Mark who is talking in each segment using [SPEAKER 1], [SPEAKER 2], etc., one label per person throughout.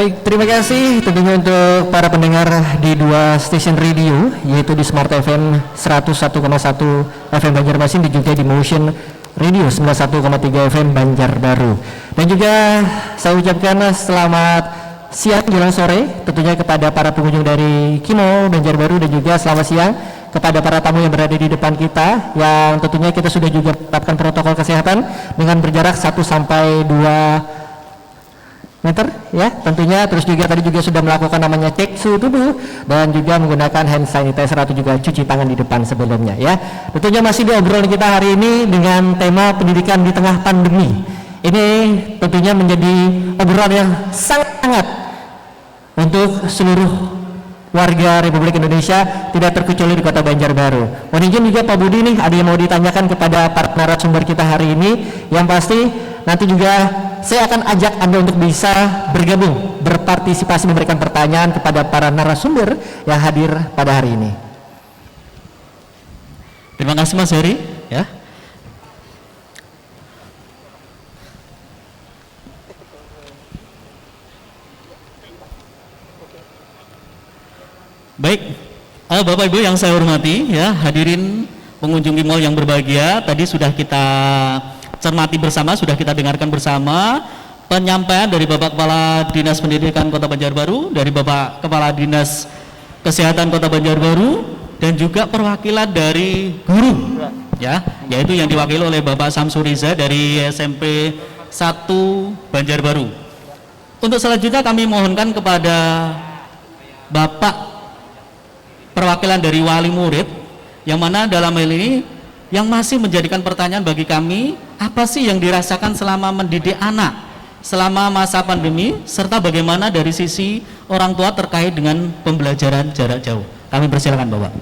[SPEAKER 1] Baik, terima kasih tentunya untuk para pendengar di dua stasiun radio, yaitu di Smart FM 101,1 FM Banjarmasin dan juga di Motion Radio 91,3 FM Banjarbaru. Dan juga saya ucapkan selamat siang jelang sore tentunya kepada para pengunjung dari Kimo Banjarbaru dan juga selamat siang kepada para tamu yang berada di depan kita, yang tentunya kita sudah juga tetapkan protokol kesehatan dengan berjarak 1 sampai 2 meter ya tentunya. Terus juga tadi juga sudah melakukan namanya cek suhu tubuh dan juga menggunakan hand sanitizer atau juga cuci tangan di depan sebelumnya ya. Tentunya masih di obrolan kita hari ini dengan tema pendidikan di tengah pandemi. Ini tentunya menjadi obrolan yang sangat untuk seluruh warga Republik Indonesia, tidak terkecuali di Kota Banjarbaru. Mohon izin juga Pak Budi nih, ada yang mau ditanyakan kepada para narasumber kita hari ini. Yang pasti nanti juga saya akan ajak Anda untuk bisa bergabung, berpartisipasi, memberikan pertanyaan kepada para narasumber yang hadir pada hari ini.
[SPEAKER 2] Terima kasih Mas Heri ya. Baik, Bapak Ibu yang saya hormati ya, hadirin pengunjung di mall yang berbahagia, tadi sudah kita cermati bersama, sudah kita dengarkan bersama penyampaian dari Bapak Kepala Dinas Pendidikan Kota Banjarbaru, dari Bapak Kepala Dinas Kesehatan Kota Banjarbaru, dan juga perwakilan dari guru ya, yaitu yang diwakili oleh Bapak Samsuriza dari SMP 1 Banjarbaru. Untuk selanjutnya kami mohonkan kepada Bapak perwakilan dari wali murid, yang mana dalam hal ini yang masih menjadikan pertanyaan bagi kami, apa sih yang dirasakan selama mendidik anak selama masa pandemi, serta bagaimana dari sisi orang tua terkait dengan pembelajaran jarak jauh. Kami persilakan Bapak.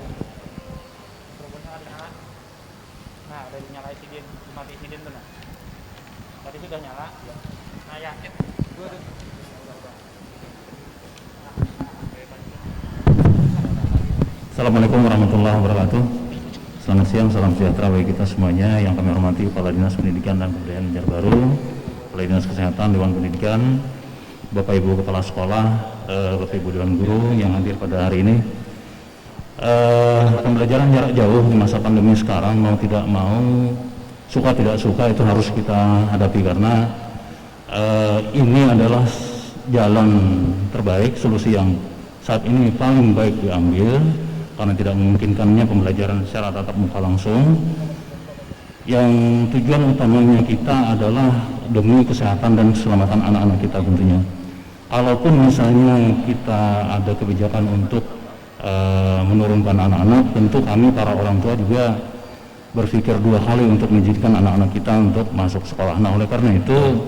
[SPEAKER 3] Assalamualaikum warahmatullahi wabarakatuh. Selamat siang, salam sejahtera bagi kita semuanya. Yang kami hormati Kepala Dinas Pendidikan dan Kebudayaan Banjarbaru, Kepala Dinas Kesehatan, Dewan Pendidikan, Bapak Ibu Kepala Sekolah, Bapak Ibu Dewan Guru yang hadir pada hari ini. Pembelajaran jarak jauh di masa pandemi sekarang, mau tidak mau, suka tidak suka, itu harus kita hadapi karena ini adalah jalan terbaik, solusi yang saat ini paling baik diambil karena tidak memungkinkannya pembelajaran secara tatap muka langsung. Yang tujuan utamanya kita adalah demi kesehatan dan keselamatan anak-anak kita tentunya. Kalaupun misalnya kita ada kebijakan untuk menurunkan anak-anak, tentu kami para orang tua juga berpikir 2 kali untuk menjadikan anak-anak kita untuk masuk sekolah. Nah, oleh karena itu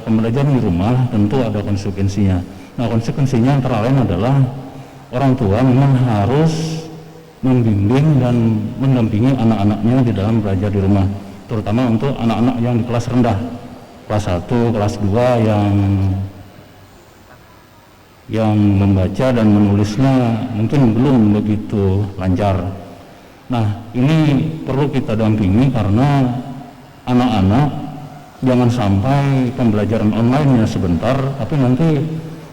[SPEAKER 3] pembelajaran di rumah tentu ada konsekuensinya. Nah, konsekuensinya antara lain adalah orang tua memang harus membimbing dan mendampingi anak-anaknya di dalam belajar di rumah, terutama untuk anak-anak yang di kelas rendah, kelas 1, kelas 2 yang membaca dan menulisnya mungkin belum begitu lancar. Nah, ini perlu kita dampingi karena anak-anak jangan sampai pembelajaran online-nya sebentar, tapi nanti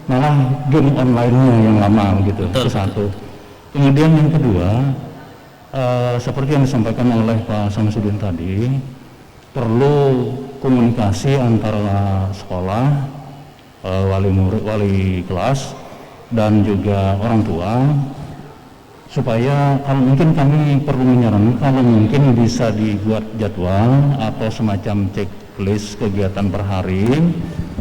[SPEAKER 3] malah game online-nya yang lama gitu. Itu satu. Kemudian yang kedua, seperti yang disampaikan oleh Pak Samsudin tadi, perlu komunikasi antara sekolah, wali murid, wali kelas, dan juga orang tua, supaya kalau mungkin kami perlu menyarankan kalau mungkin bisa dibuat jadwal atau semacam checklist kegiatan per hari.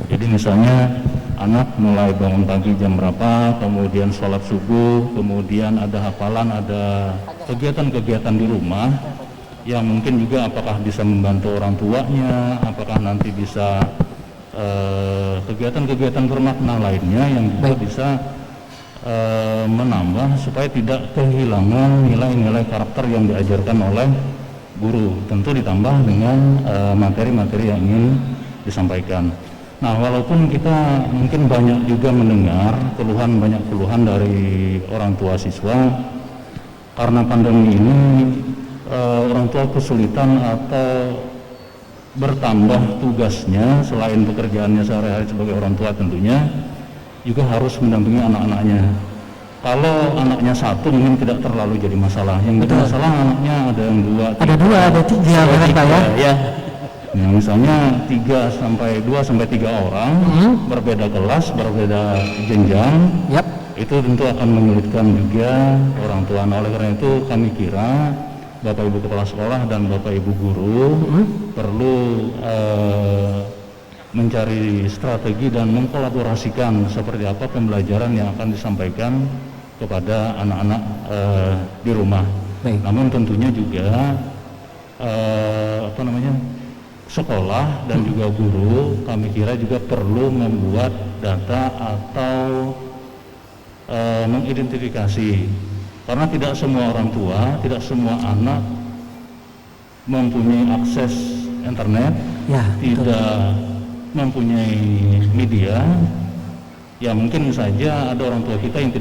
[SPEAKER 3] Jadi misalnya anak mulai bangun pagi jam berapa, kemudian sholat subuh, kemudian ada hafalan, ada kegiatan-kegiatan di rumah yang mungkin juga apakah bisa membantu orang tuanya, apakah nanti bisa kegiatan-kegiatan bermakna lainnya yang juga bisa menambah supaya tidak kehilangan nilai-nilai karakter yang diajarkan oleh guru, tentu ditambah dengan materi-materi yang ingin disampaikan. Nah, walaupun kita mungkin banyak juga mendengar banyak keluhan dari orang tua siswa karena pandemi ini, orang tua kesulitan atau bertambah tugasnya selain pekerjaannya sehari-hari sebagai orang tua tentunya juga harus mendampingi anak-anaknya. Kalau anaknya satu mungkin tidak terlalu jadi masalah. Yang jadi masalah anaknya ada yang dua,
[SPEAKER 1] Ada dua, ada tiga, kan Pak ya?
[SPEAKER 2] Ya.
[SPEAKER 3] Ya, misalnya 2 sampai 3 orang, berbeda kelas, berbeda jenjang,
[SPEAKER 1] Yap.
[SPEAKER 3] itu tentu akan menyulitkan juga orang tua. Nah, oleh karena itu kami kira Bapak Ibu Kepala Sekolah dan Bapak Ibu Guru perlu mencari strategi dan mengkolaborasikan seperti apa pembelajaran yang akan disampaikan kepada anak-anak di rumah.
[SPEAKER 1] Baik.
[SPEAKER 3] Namun tentunya juga sekolah dan juga guru kami kira juga perlu membuat data atau mengidentifikasi, karena tidak semua orang tua, tidak semua anak mempunyai akses internet,
[SPEAKER 1] Ya, betul.
[SPEAKER 3] tidak mempunyai media. Ya mungkin saja ada orang tua kita yang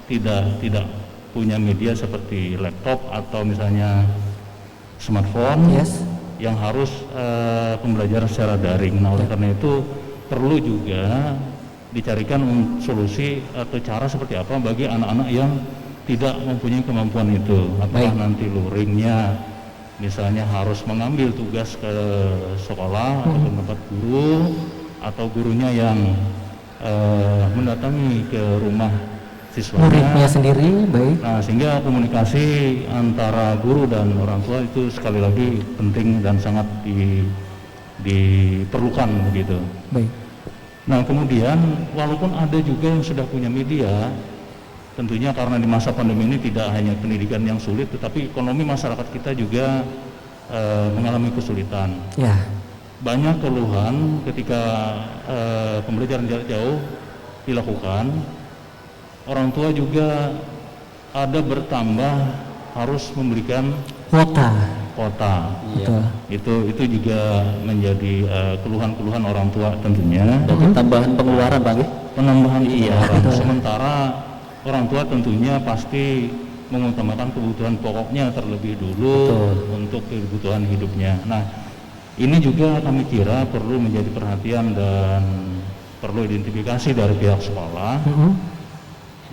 [SPEAKER 3] tidak punya media seperti laptop atau misalnya smartphone,
[SPEAKER 1] Yes.
[SPEAKER 3] yang harus pembelajaran secara daring. Nah, oleh karena itu perlu juga dicarikan solusi atau cara seperti apa bagi anak-anak yang tidak mempunyai kemampuan itu. Apakah
[SPEAKER 1] Baik.
[SPEAKER 3] nanti luringnya misalnya harus mengambil tugas ke sekolah atau ke tempat guru, atau gurunya yang mendatangi ke rumah
[SPEAKER 1] Muridnya
[SPEAKER 3] siswanya.
[SPEAKER 1] sendiri, baik.
[SPEAKER 3] Nah, sehingga komunikasi antara guru dan orang tua itu sekali lagi penting dan sangat diperlukan begitu.
[SPEAKER 1] Baik.
[SPEAKER 3] Nah, kemudian walaupun ada juga yang sudah punya media, tentunya karena di masa pandemi ini tidak hanya pendidikan yang sulit, tetapi ekonomi masyarakat kita juga mengalami kesulitan.
[SPEAKER 1] Ya.
[SPEAKER 3] Banyak keluhan ketika pembelajaran jarak jauh dilakukan. Orang tua juga ada bertambah harus memberikan
[SPEAKER 1] Kuota.
[SPEAKER 3] kota.
[SPEAKER 1] Betul.
[SPEAKER 3] Itu juga menjadi keluhan-keluhan orang tua tentunya.
[SPEAKER 2] Dan tambahan pengeluaran, Bang.
[SPEAKER 3] Penambahan
[SPEAKER 2] Iya,
[SPEAKER 3] pengeluaran.
[SPEAKER 1] betul.
[SPEAKER 3] Sementara orang tua tentunya pasti mengutamakan kebutuhan pokoknya terlebih dulu untuk kebutuhan hidupnya. Nah, ini juga kami kira perlu menjadi perhatian dan perlu identifikasi dari pihak sekolah.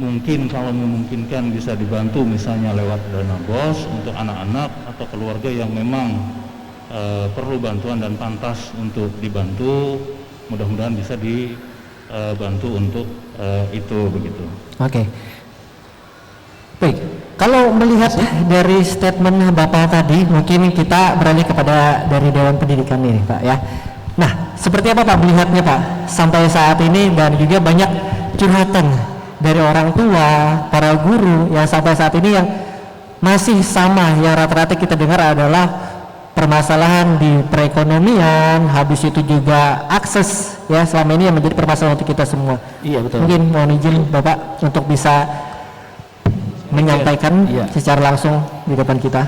[SPEAKER 3] Mungkin kalau memungkinkan bisa dibantu misalnya lewat dana BOS untuk anak-anak atau keluarga yang memang perlu bantuan dan pantas untuk dibantu. Mudah-mudahan bisa dibantu untuk itu begitu.
[SPEAKER 1] Oke. Baik. Kalau melihat dari statement Bapak tadi, mungkin kita beralih kepada dari Dewan Pendidikan ini, Pak ya. Nah, seperti apa Pak melihatnya Pak sampai saat ini, dan juga banyak curhatan dari orang tua, para guru yang sampai saat ini yang masih sama, yang rata-rata kita dengar adalah permasalahan di perekonomian, habis itu juga akses ya, selama ini yang menjadi permasalahan untuk kita semua.
[SPEAKER 2] Iya, betul.
[SPEAKER 1] Mungkin mohon izin Bapak untuk bisa menyampaikan secara langsung di depan kita.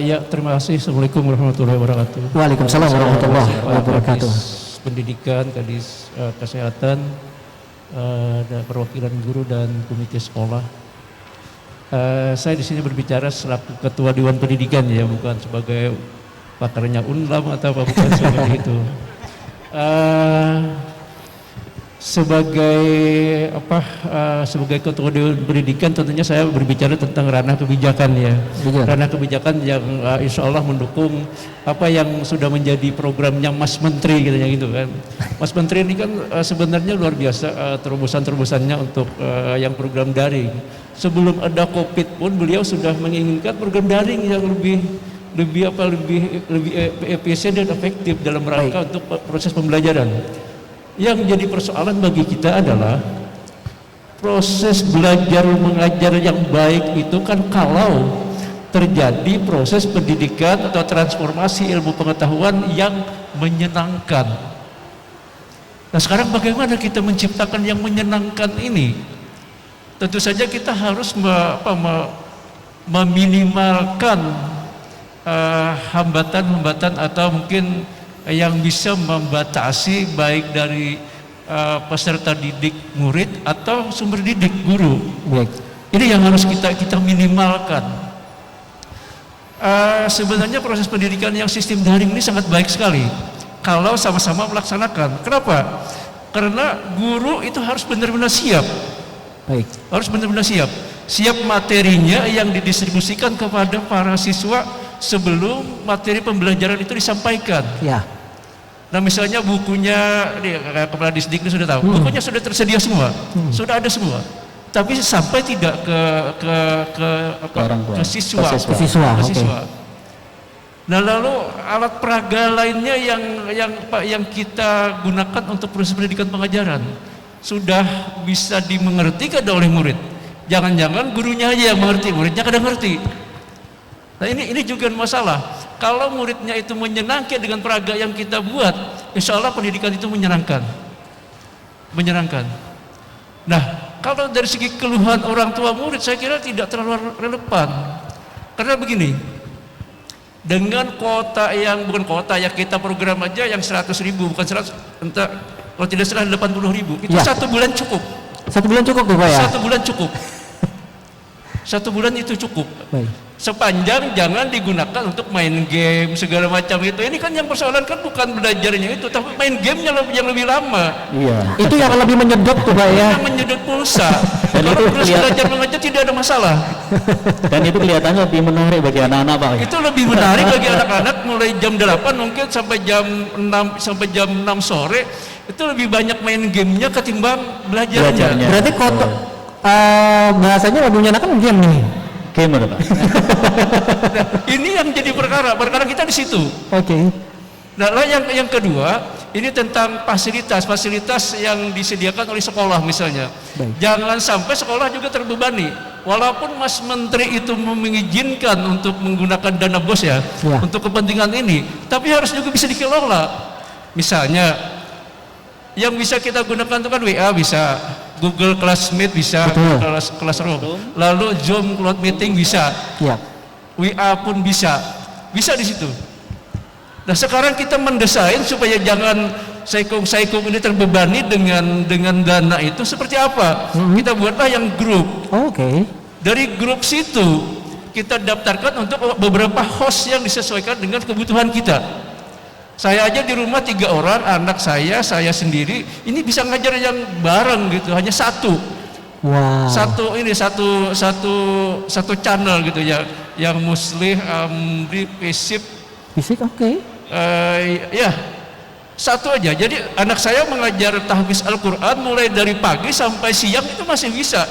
[SPEAKER 4] Ya, terima kasih. Assalamualaikum warahmatullahi wabarakatuh.
[SPEAKER 1] Waalaikumsalam warahmatullahi wabarakatuh.
[SPEAKER 4] Kadis Pendidikan, Kadis Kesehatan, dan perwakilan guru dan komite sekolah. Saya di sini berbicara selaku Ketua Dewan Pendidikan ya, bukan sebagai pakarnya Unlam atau apa, bukan seperti itu. Sebagai Ketua Dewan Pendidikan tentunya saya berbicara tentang ranah kebijakan ya. Ranah kebijakan yang insya Allah mendukung apa yang sudah menjadi programnya Mas Menteri gitu kan. Mas Menteri ini kan sebenarnya luar biasa terobosan-terobosannya untuk yang program daring. Sebelum ada COVID pun beliau sudah menginginkan program daring yang lebih efisien dan efektif dalam rangka untuk proses pembelajaran. Yang menjadi persoalan bagi kita adalah proses belajar mengajar yang baik itu kan kalau terjadi proses pendidikan atau transformasi ilmu pengetahuan yang menyenangkan. Nah, sekarang bagaimana kita menciptakan yang menyenangkan ini? Tentu saja kita harus meminimalkan hambatan-hambatan atau mungkin yang bisa membatasi baik dari peserta didik murid atau sumber didik guru.
[SPEAKER 1] Baik.
[SPEAKER 4] Ini yang harus kita minimalkan. Sebenarnya proses pendidikan yang sistem daring ini sangat baik sekali kalau sama-sama melaksanakan. Kenapa? Karena guru itu harus benar-benar siap.
[SPEAKER 1] Baik.
[SPEAKER 4] Harus benar-benar siap. Siap materinya yang didistribusikan kepada para siswa sebelum materi pembelajaran itu disampaikan.
[SPEAKER 1] Ya.
[SPEAKER 4] Nah misalnya bukunya, Kepala Disdik ini sudah tahu, bukunya sudah tersedia semua, sudah ada semua. Tapi sampai tidak ke
[SPEAKER 3] orang tua.
[SPEAKER 4] ke siswa.
[SPEAKER 1] Ke siswa,
[SPEAKER 4] Ke
[SPEAKER 1] oke.
[SPEAKER 4] siswa. Nah lalu alat peraga lainnya yang kita gunakan untuk proses pendidikan pengajaran sudah bisa dimengerti oleh murid. Jangan-jangan gurunya aja yang mengerti, muridnya kadang ngerti. Nah ini juga masalah. Kalau muridnya itu menyenangkan dengan peraga yang kita buat, insya Allah pendidikan itu menyenangkan. Nah, kalau dari segi keluhan orang tua murid, saya kira tidak terlalu relevan. Karena begini, dengan kuota yang bukan kuota yang kita program aja yang 100.000, bukan 100, entah kalau tidak salah 80.000, itu
[SPEAKER 1] Ya.
[SPEAKER 4] 1 bulan cukup.
[SPEAKER 1] 1 bulan cukup tuh Pak ya?
[SPEAKER 4] 1 bulan cukup. 1 bulan itu cukup.
[SPEAKER 1] Baik.
[SPEAKER 4] Sepanjang jangan digunakan untuk main game segala macam itu. Ini kan yang persoalan kan bukan belajarnya itu, tapi main gamenya yang lebih lama.
[SPEAKER 3] Iya.
[SPEAKER 1] Itu yang lebih menyedot tuh Pak ya?
[SPEAKER 4] Yang menyedot pulsa.
[SPEAKER 2] Dan
[SPEAKER 4] Kalau
[SPEAKER 2] itu
[SPEAKER 4] terus
[SPEAKER 2] kelihatan.
[SPEAKER 4] belajar mengajar tidak ada masalah.
[SPEAKER 2] Dan itu kelihatannya lebih menarik bagi anak-anak Pak.
[SPEAKER 4] Itu lebih menarik bagi anak-anak mulai jam 8 mungkin sampai jam 6 sore. Itu lebih banyak main gamenya ketimbang belajarnya.
[SPEAKER 2] Belajarnya.
[SPEAKER 1] Berarti bahasanya lebih menyenangkan game nih.
[SPEAKER 2] Gamer Pak.
[SPEAKER 4] Ini yang jadi perkara kita di situ.
[SPEAKER 1] Oke.
[SPEAKER 4] Nah, yang kedua, ini tentang fasilitas yang disediakan oleh sekolah misalnya.
[SPEAKER 1] Baik.
[SPEAKER 4] Jangan sampai sekolah juga terbebani. Walaupun Mas Menteri itu mengizinkan untuk menggunakan dana BOS ya, untuk kepentingan ini, tapi harus juga bisa dikelola. Misalnya, yang bisa kita gunakan itu kan WA bisa, Google Classmate bisa,
[SPEAKER 1] Betul.
[SPEAKER 4] Classroom, lalu Zoom Cloud Meeting bisa,
[SPEAKER 1] Ya.
[SPEAKER 4] WA pun bisa di situ. Nah sekarang kita mendesain supaya jangan saikum ini terbebani dengan dana itu seperti apa? Kita buatlah yang grup.
[SPEAKER 1] Oke.
[SPEAKER 4] Dari grup situ kita daftarkan untuk beberapa host yang disesuaikan dengan kebutuhan kita. Saya aja di rumah 3 orang, anak saya sendiri, ini bisa ngajar yang bareng gitu, hanya satu.
[SPEAKER 1] Wow.
[SPEAKER 4] Satu channel gitu ya, yang Muslih, Amri, Pesip,
[SPEAKER 1] Fisik oke.
[SPEAKER 4] ya satu aja. Jadi anak saya mengajar tahfiz Al-Quran mulai dari pagi sampai siang itu masih bisa.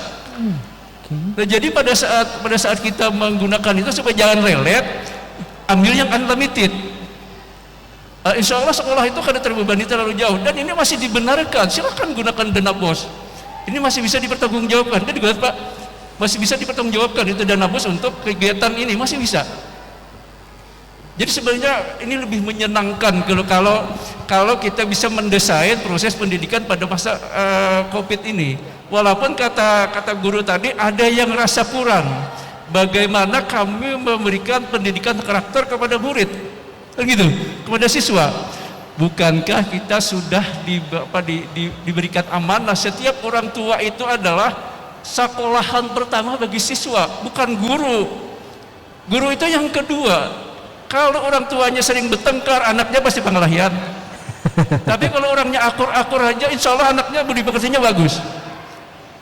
[SPEAKER 4] Nah, jadi pada saat kita menggunakan itu supaya jangan lelet, ambil yang unlimited. Insya Allah sekolah itu kada terbebani terlalu jauh, dan ini masih dibenarkan. Silakan gunakan dana BOS. Ini masih bisa dipertanggungjawabkan. Kan juga Pak, masih bisa dipertanggungjawabkan itu dana BOS untuk kegiatan ini masih bisa. Jadi sebenarnya ini lebih menyenangkan kalau kita bisa mendesain proses pendidikan pada masa COVID ini. Walaupun kata guru tadi ada yang rasa kurang. Bagaimana kami memberikan pendidikan karakter kepada murid, kan gitu, kepada siswa. Bukankah kita sudah diberikan amanah setiap orang tua itu adalah sekolahan pertama bagi siswa, bukan guru. Guru itu yang kedua. Kalau orang tuanya sering bertengkar, anaknya pasti pengelahian. Tapi kalau orangnya akur-akur aja, insya Allah anaknya budi pekertinya bagus.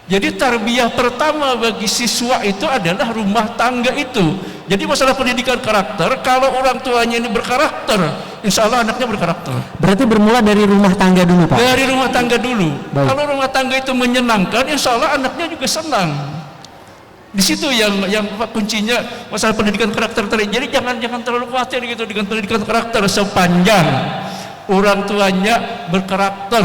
[SPEAKER 4] Jadi tarbiyah pertama bagi siswa itu adalah rumah tangga itu. Jadi masalah pendidikan karakter, kalau orang tuanya ini berkarakter, insya Allah anaknya berkarakter.
[SPEAKER 1] Berarti bermula dari rumah tangga dulu Pak?
[SPEAKER 4] Dari rumah tangga dulu.
[SPEAKER 1] Baik.
[SPEAKER 4] Kalau rumah tangga itu menyenangkan, insya Allah anaknya juga senang. Di situ yang kuncinya masalah pendidikan karakter tadi. Jadi jangan terlalu khawatir gitu dengan pendidikan karakter sepanjang orang tuanya berkarakter.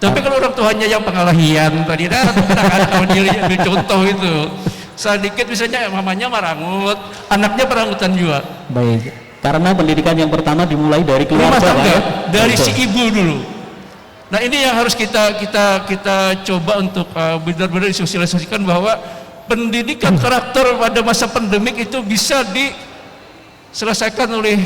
[SPEAKER 4] Tapi kalau orang tuanya yang pengalahian tadi, kalau dia contoh itu, sedikit misalnya mamanya marangut, anaknya perangutan juga.
[SPEAKER 2] Baik. Karena pendidikan yang pertama dimulai dari
[SPEAKER 4] Rumah
[SPEAKER 2] keluarga,
[SPEAKER 4] tangga,
[SPEAKER 2] Pak, ya?
[SPEAKER 4] dari
[SPEAKER 2] Betul.
[SPEAKER 4] si ibu dulu. Nah ini yang harus kita coba untuk benar-benar disosialisasikan bahwa pendidikan karakter pada masa pandemik itu bisa diselesaikan oleh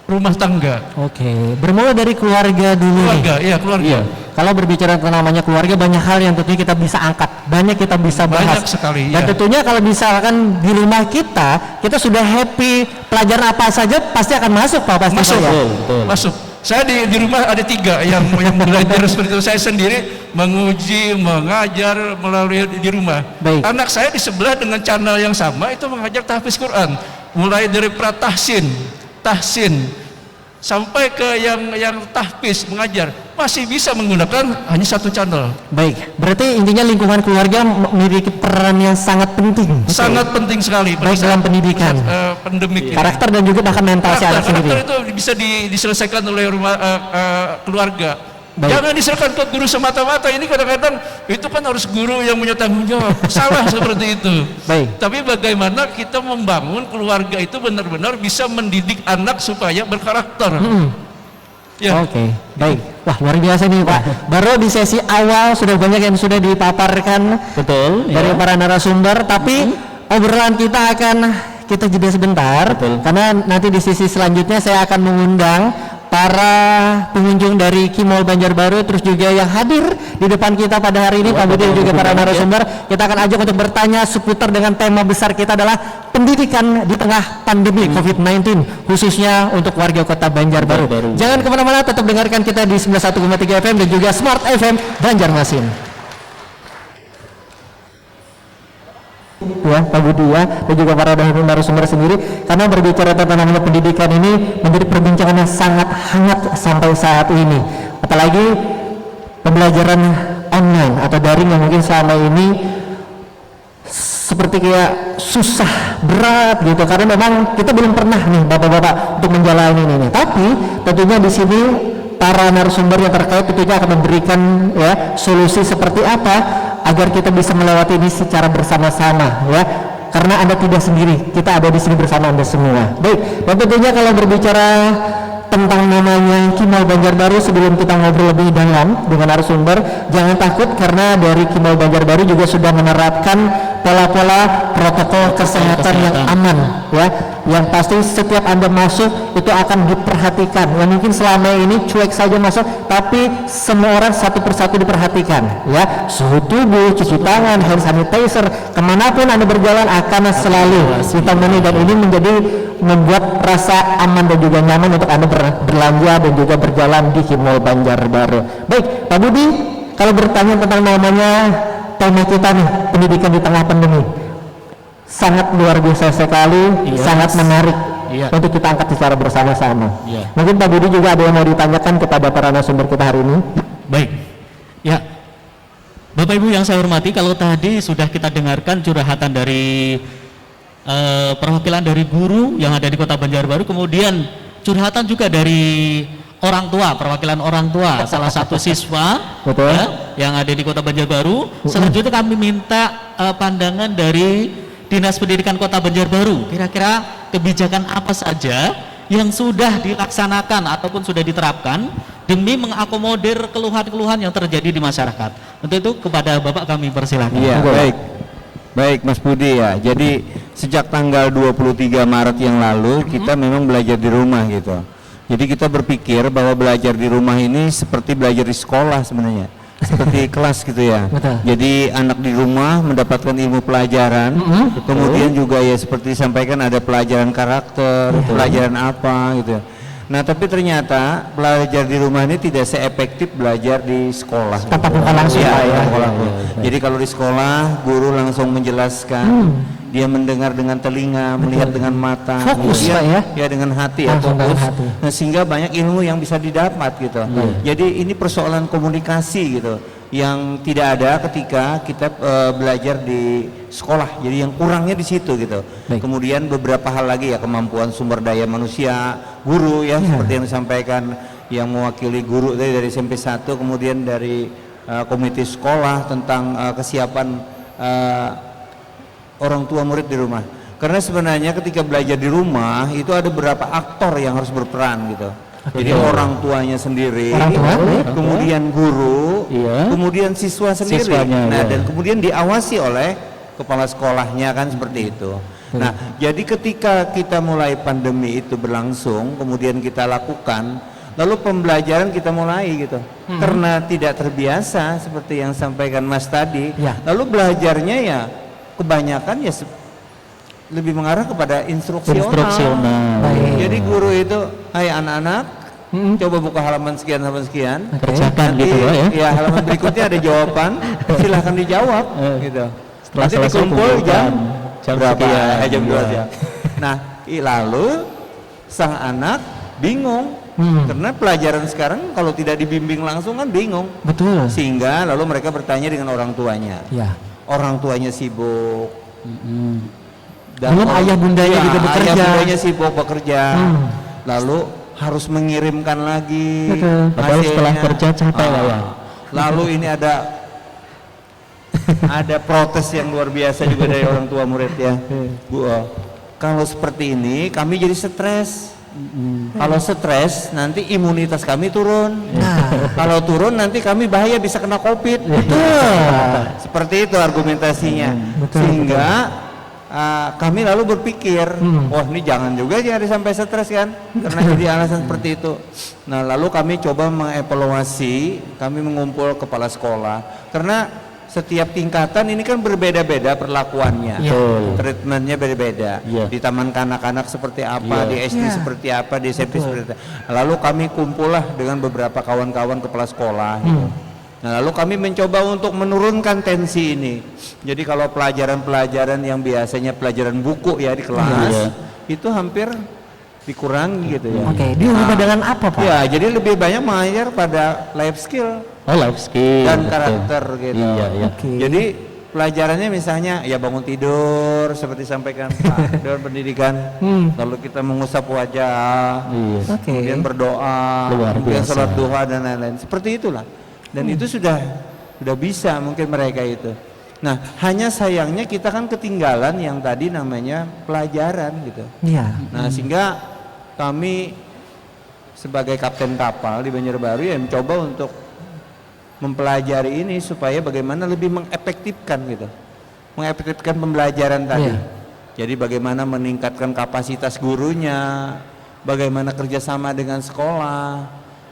[SPEAKER 4] rumah tangga.
[SPEAKER 1] Oke. Bermula dari keluarga dulu nih.
[SPEAKER 4] Keluarga.
[SPEAKER 2] Iya.
[SPEAKER 1] Kalau berbicara tentang namanya keluarga, banyak hal yang tentunya kita bisa angkat, banyak kita bisa bahas.
[SPEAKER 4] Banyak sekali,
[SPEAKER 1] Dan
[SPEAKER 4] ya.
[SPEAKER 1] tentunya kalau misalkan di rumah kita sudah happy, pelajaran apa saja pasti akan masuk Pak pasti
[SPEAKER 4] Masuk,
[SPEAKER 1] Pak, ya.
[SPEAKER 4] masuk. Saya di rumah ada 3 yang belajar seperti itu. Saya sendiri menguji, mengajar melalui di rumah.
[SPEAKER 1] Baik.
[SPEAKER 4] Anak saya di sebelah dengan channel yang sama itu mengajar tahfiz Quran, mulai dari tahsin, sampai ke yang tahfiz mengajar, masih bisa menggunakan hanya 1 channel.
[SPEAKER 1] Baik, berarti intinya lingkungan keluarga memiliki peran yang sangat penting.
[SPEAKER 4] Sangat penting sekali
[SPEAKER 1] Baik
[SPEAKER 4] pada
[SPEAKER 1] dalam
[SPEAKER 4] saat-
[SPEAKER 1] pendidikan.
[SPEAKER 4] pada saat, pandemik ini.
[SPEAKER 1] Karakter dan juga bahkan mental si anak
[SPEAKER 4] Karakter
[SPEAKER 1] sendiri.
[SPEAKER 4] itu bisa diselesaikan oleh keluarga.
[SPEAKER 1] Baik.
[SPEAKER 4] Jangan diserahkan ke guru semata-mata. Ini kadang-kadang itu kan harus guru yang punya tanggung jawab. Salah seperti itu.
[SPEAKER 1] Baik.
[SPEAKER 4] Tapi bagaimana kita membangun keluarga itu benar-benar bisa mendidik anak supaya berkarakter. Ya.
[SPEAKER 1] Oke, baik. Wah, luar biasa nih Pak. Baru di sesi awal sudah banyak yang sudah dipaparkan
[SPEAKER 2] Betul.
[SPEAKER 1] dari para narasumber, tapi obrolan kita akan kita jeda sebentar.
[SPEAKER 2] Betul.
[SPEAKER 1] Karena nanti di sisi selanjutnya saya akan mengundang para pengunjung dari Kimol Banjarbaru, terus juga yang hadir di depan kita pada hari ini, Pak Budi dan juga para narasumber. Kita akan ajak untuk bertanya seputar dengan tema besar kita adalah pendidikan di tengah pandemi COVID-19, khususnya untuk warga kota Banjarbaru. Jangan kemana-mana, tetap dengarkan kita di 91,3 FM dan juga Smart FM Banjarmasin. Ya, Pak Budi ya, dan juga para narasumber sendiri, karena berbicara tentang namanya pendidikan ini menjadi perbincangan yang sangat hangat sampai saat ini, apalagi pembelajaran online atau daring yang mungkin selama ini seperti kayak susah, berat gitu, karena memang kita belum pernah nih bapak-bapak untuk menjalani ini. Tapi tentunya di sini para narasumber yang terkait tentunya akan memberikan ya solusi seperti apa agar kita bisa melewati ini secara bersama-sama ya, karena Anda tidak sendiri, kita ada di sini bersama Anda semua. Baik, dan tentunya kalau berbicara tentang namanya Kimol Banjarbaru, sebelum kita ngobrol lebih dalam dengan narasumber, jangan takut karena dari Kimol Banjarbaru juga sudah menerapkan pola-pola protokol kesehatan yang aman ya, yang pasti setiap Anda masuk itu akan diperhatikan. Yang mungkin selama ini cuek saja masuk, tapi semua orang satu persatu diperhatikan ya, suhu tubuh, cuci tangan, hand sanitizer, kemanapun Anda berjalan akan selalu ditemani, dan ini menjadi membuat rasa aman dan juga nyaman untuk Anda berlanja dan juga berjalan di Kimol Banjarbaru. Baik, Pak Budi, kalau bertanya tentang namanya tema kita nih, pendidikan di tengah pandemi, sangat luar biasa sekali, sangat menarik untuk kita angkat secara bersama-sama. Mungkin Pak Budi juga ada yang mau ditanyakan kepada para narasumber kita hari ini.
[SPEAKER 2] Baik. Ya. Bapak Ibu yang saya hormati, kalau tadi sudah kita dengarkan curhatan dari perwakilan dari guru yang ada di Kota Banjarbaru, kemudian curhatan juga dari orang tua, perwakilan orang tua salah satu siswa ya, yang ada di Kota Banjarbaru. Selanjutnya kami minta pandangan dari Dinas Pendidikan Kota Banjarbaru, kira-kira kebijakan apa saja yang sudah dilaksanakan ataupun sudah diterapkan demi mengakomodir keluhan-keluhan yang terjadi di masyarakat. Untuk itu kepada Bapak kami persilakan.
[SPEAKER 5] Iya, baik Mas Budi ya. Jadi sejak tanggal 23 Maret yang lalu kita memang belajar di rumah gitu. Jadi kita berpikir bahwa belajar di rumah ini seperti belajar di sekolah sebenarnya, seperti kelas gitu ya.
[SPEAKER 1] Betul.
[SPEAKER 5] Jadi anak di rumah mendapatkan ilmu pelajaran, kemudian juga ya seperti disampaikan ada pelajaran karakter, pelajaran apa gitu. Nah tapi ternyata belajar di rumah ini tidak seefektif belajar di sekolah.
[SPEAKER 1] Tatap muka langsung
[SPEAKER 5] ya,
[SPEAKER 1] Pak, ya.
[SPEAKER 5] Jadi kalau di sekolah guru langsung menjelaskan, dia mendengar dengan telinga, melihat dengan mata,
[SPEAKER 1] Fokus, Pak, ya?
[SPEAKER 5] Ya dengan hati ya,
[SPEAKER 1] Langsung dengan
[SPEAKER 5] fokus.
[SPEAKER 1] hati.
[SPEAKER 5] Nah, sehingga banyak ilmu yang bisa didapat gitu. Jadi ini persoalan komunikasi gitu yang tidak ada ketika kita belajar di sekolah. Jadi yang kurangnya di situ gitu. Kemudian beberapa hal lagi ya, kemampuan sumber daya manusia, guru ya, seperti yang disampaikan yang mewakili guru dari SMP 1, kemudian dari komite sekolah tentang kesiapan orang tua murid di rumah. Karena sebenarnya ketika belajar di rumah itu ada beberapa aktor yang harus berperan gitu. Jadi orang tuanya sendiri, kemudian guru, kemudian siswa sendiri. Nah, dan kemudian diawasi oleh kepala sekolahnya kan seperti itu. Nah, jadi ketika kita mulai pandemi itu berlangsung, kemudian kita lakukan lalu pembelajaran kita mulai gitu. Karena tidak terbiasa seperti yang sampaikan Mas tadi,
[SPEAKER 1] Ya.
[SPEAKER 5] lalu belajarnya ya kebanyakan ya lebih mengarah kepada instruksional.
[SPEAKER 1] Baik.
[SPEAKER 5] Jadi guru itu, hai anak-anak, coba buka halaman sekian
[SPEAKER 2] Kerjakan
[SPEAKER 5] nanti,
[SPEAKER 2] gitu loh ya.
[SPEAKER 5] ya halaman berikutnya ada jawaban, silahkan dijawab gitu.
[SPEAKER 2] Setelah
[SPEAKER 5] Nanti
[SPEAKER 2] selesai
[SPEAKER 5] dikumpul
[SPEAKER 2] kumpulkan.
[SPEAKER 5] jam
[SPEAKER 2] Jam
[SPEAKER 5] berapa?
[SPEAKER 2] sekian.
[SPEAKER 5] Jam 2
[SPEAKER 2] Iya.
[SPEAKER 5] ya. Nah, lalu sang anak bingung karena pelajaran sekarang kalau tidak dibimbing langsung kan bingung.
[SPEAKER 1] Betul.
[SPEAKER 5] Sehingga lalu mereka bertanya dengan orang tuanya.
[SPEAKER 1] Ya.
[SPEAKER 5] Orang tuanya sibuk.
[SPEAKER 1] Belum ayah bundanya
[SPEAKER 5] ya,
[SPEAKER 1] juga bekerja.
[SPEAKER 5] Ayah bundanya sibuk bekerja. Lalu harus mengirimkan lagi.
[SPEAKER 1] Betul.
[SPEAKER 2] Padahal setelah
[SPEAKER 5] hasilnya.
[SPEAKER 2] kerja capek lah ya.
[SPEAKER 5] Lalu ini ada protes yang luar biasa juga dari orang tua murid ya. Bu, kalau seperti ini kami jadi stres. Kalau stres nanti imunitas kami turun. Kalau turun nanti kami bahaya bisa kena COVID. Seperti itu argumentasinya. Sehingga kami lalu berpikir, wah ini jangan juga jadi sampai stres kan, karena jadi alasan seperti itu. Nah lalu kami coba mengevaluasi, kami mengumpul kepala sekolah, karena setiap tingkatan ini kan berbeda-beda perlakuannya, treatmentnya beda-beda. Di taman kanak-kanak seperti apa, di SD seperti apa, di SMP seperti apa. Lalu kami kumpullah dengan beberapa kawan-kawan kepala sekolah. Gitu. Nah lalu kami mencoba untuk menurunkan tensi ini. Jadi kalau pelajaran-pelajaran yang biasanya pelajaran buku ya di kelas, itu hampir dikurangi gitu ya.
[SPEAKER 1] Oke, diubah dengan apa Pak?
[SPEAKER 5] Ya, jadi lebih banyak mengajar pada life skill
[SPEAKER 2] Oh, life skill.
[SPEAKER 5] dan
[SPEAKER 2] betul.
[SPEAKER 5] karakter gitu.
[SPEAKER 2] Iya, iya.
[SPEAKER 1] Oke.
[SPEAKER 5] Jadi pelajarannya misalnya ya bangun tidur seperti sampaikan Pak Dewan Pendidikan, lalu kita mengusap wajah,
[SPEAKER 2] Iya.
[SPEAKER 1] Oke.
[SPEAKER 5] kemudian berdoa,
[SPEAKER 2] Luar
[SPEAKER 5] kemudian
[SPEAKER 2] biasa.
[SPEAKER 5] sholat duha dan lain-lain. Seperti itulah. Dan itu sudah bisa mungkin mereka itu. Nah, hanya sayangnya kita kan ketinggalan yang tadi namanya pelajaran gitu.
[SPEAKER 1] Iya.
[SPEAKER 5] Nah, sehingga kami sebagai kapten kapal di Banjarbaru ya mencoba untuk mempelajari ini supaya bagaimana lebih mengefektifkan gitu. Mengefektifkan pembelajaran tadi.
[SPEAKER 1] Iya.
[SPEAKER 5] Jadi bagaimana meningkatkan kapasitas gurunya, bagaimana kerjasama dengan sekolah.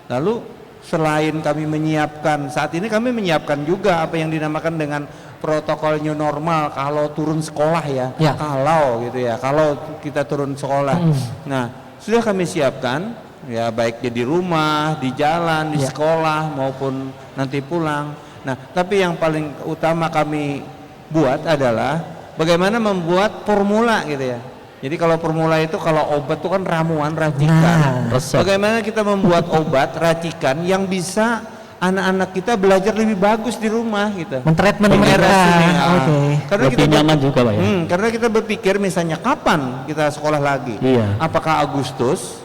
[SPEAKER 5] Lalu selain kami menyiapkan, saat ini kami menyiapkan juga apa yang dinamakan dengan protokol new normal kalau turun sekolah ya.
[SPEAKER 1] Ya.
[SPEAKER 5] Kalau gitu ya, kalau kita turun sekolah. Nah, sudah kami siapkan ya baik di rumah, di jalan, di sekolah maupun nanti pulang. Nah, tapi yang paling utama kami buat adalah bagaimana membuat formula gitu ya. Jadi kalau formula itu kalau obat itu kan ramuan, racikan.
[SPEAKER 2] Resep.
[SPEAKER 5] Bagaimana kita membuat obat, racikan yang bisa anak-anak kita belajar lebih bagus di rumah gitu.
[SPEAKER 1] Mentreatment
[SPEAKER 5] Di
[SPEAKER 1] mereka.
[SPEAKER 5] era sini,
[SPEAKER 1] Oke.
[SPEAKER 5] Karena
[SPEAKER 2] Lebih
[SPEAKER 5] kita
[SPEAKER 2] nyaman juga Pak ya.
[SPEAKER 5] karena kita berpikir misalnya kapan kita sekolah lagi?
[SPEAKER 2] Iya.
[SPEAKER 5] Apakah Agustus?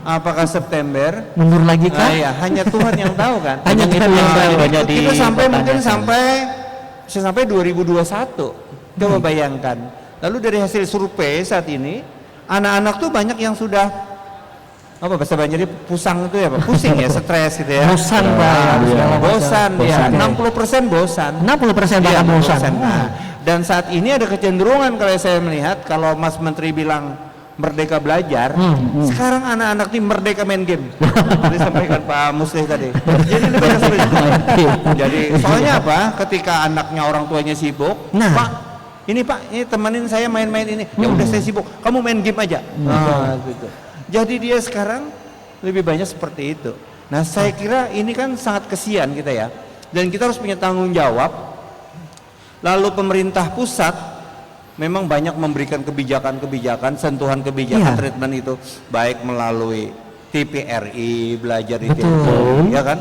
[SPEAKER 5] Apakah September?
[SPEAKER 1] Mundur lagi kah?
[SPEAKER 5] Ya, hanya Tuhan yang tahu kan.
[SPEAKER 1] Hanya
[SPEAKER 2] Itu
[SPEAKER 1] Tuhan
[SPEAKER 2] yang
[SPEAKER 1] yang
[SPEAKER 2] tahu.
[SPEAKER 1] tahu.
[SPEAKER 2] Banyak
[SPEAKER 5] Kita sampai mungkin
[SPEAKER 2] dipertanyakan.
[SPEAKER 5] sampai 2021. Coba bayangkan. Lalu dari hasil survei saat ini, anak-anak tuh banyak yang sudah apa bahasa Banjarnya pusang itu ya Pak, pusing ya, stres gitu ya.
[SPEAKER 1] Bosan, Pak. Segala macam.
[SPEAKER 5] Bosan ya,
[SPEAKER 1] Bosan.
[SPEAKER 5] 60% bosan.
[SPEAKER 1] 60%
[SPEAKER 5] Iya,
[SPEAKER 1] bakal bosan.
[SPEAKER 5] 60%. Nah, dan saat ini ada kecenderungan kalau saya melihat kalau Mas Menteri bilang merdeka belajar, sekarang anak-anak ini merdeka main game. Disampaikan Pak Muslih tadi. Jadi lebih banyak seperti itu. Jadi soalnya apa? Ketika anaknya orang tuanya sibuk,
[SPEAKER 1] Nah.
[SPEAKER 5] Pak, ini temenin saya main-main ini. Ya udah saya sibuk, kamu main game aja. Nah, gitu. Jadi dia sekarang lebih banyak seperti itu. Nah, saya kira ini kan sangat kesian kita ya. Dan kita harus punya tanggung jawab. Lalu pemerintah pusat memang banyak memberikan kebijakan-kebijakan, sentuhan kebijakan treatment itu baik melalui TPRI, belajar di TPRI, ya kan?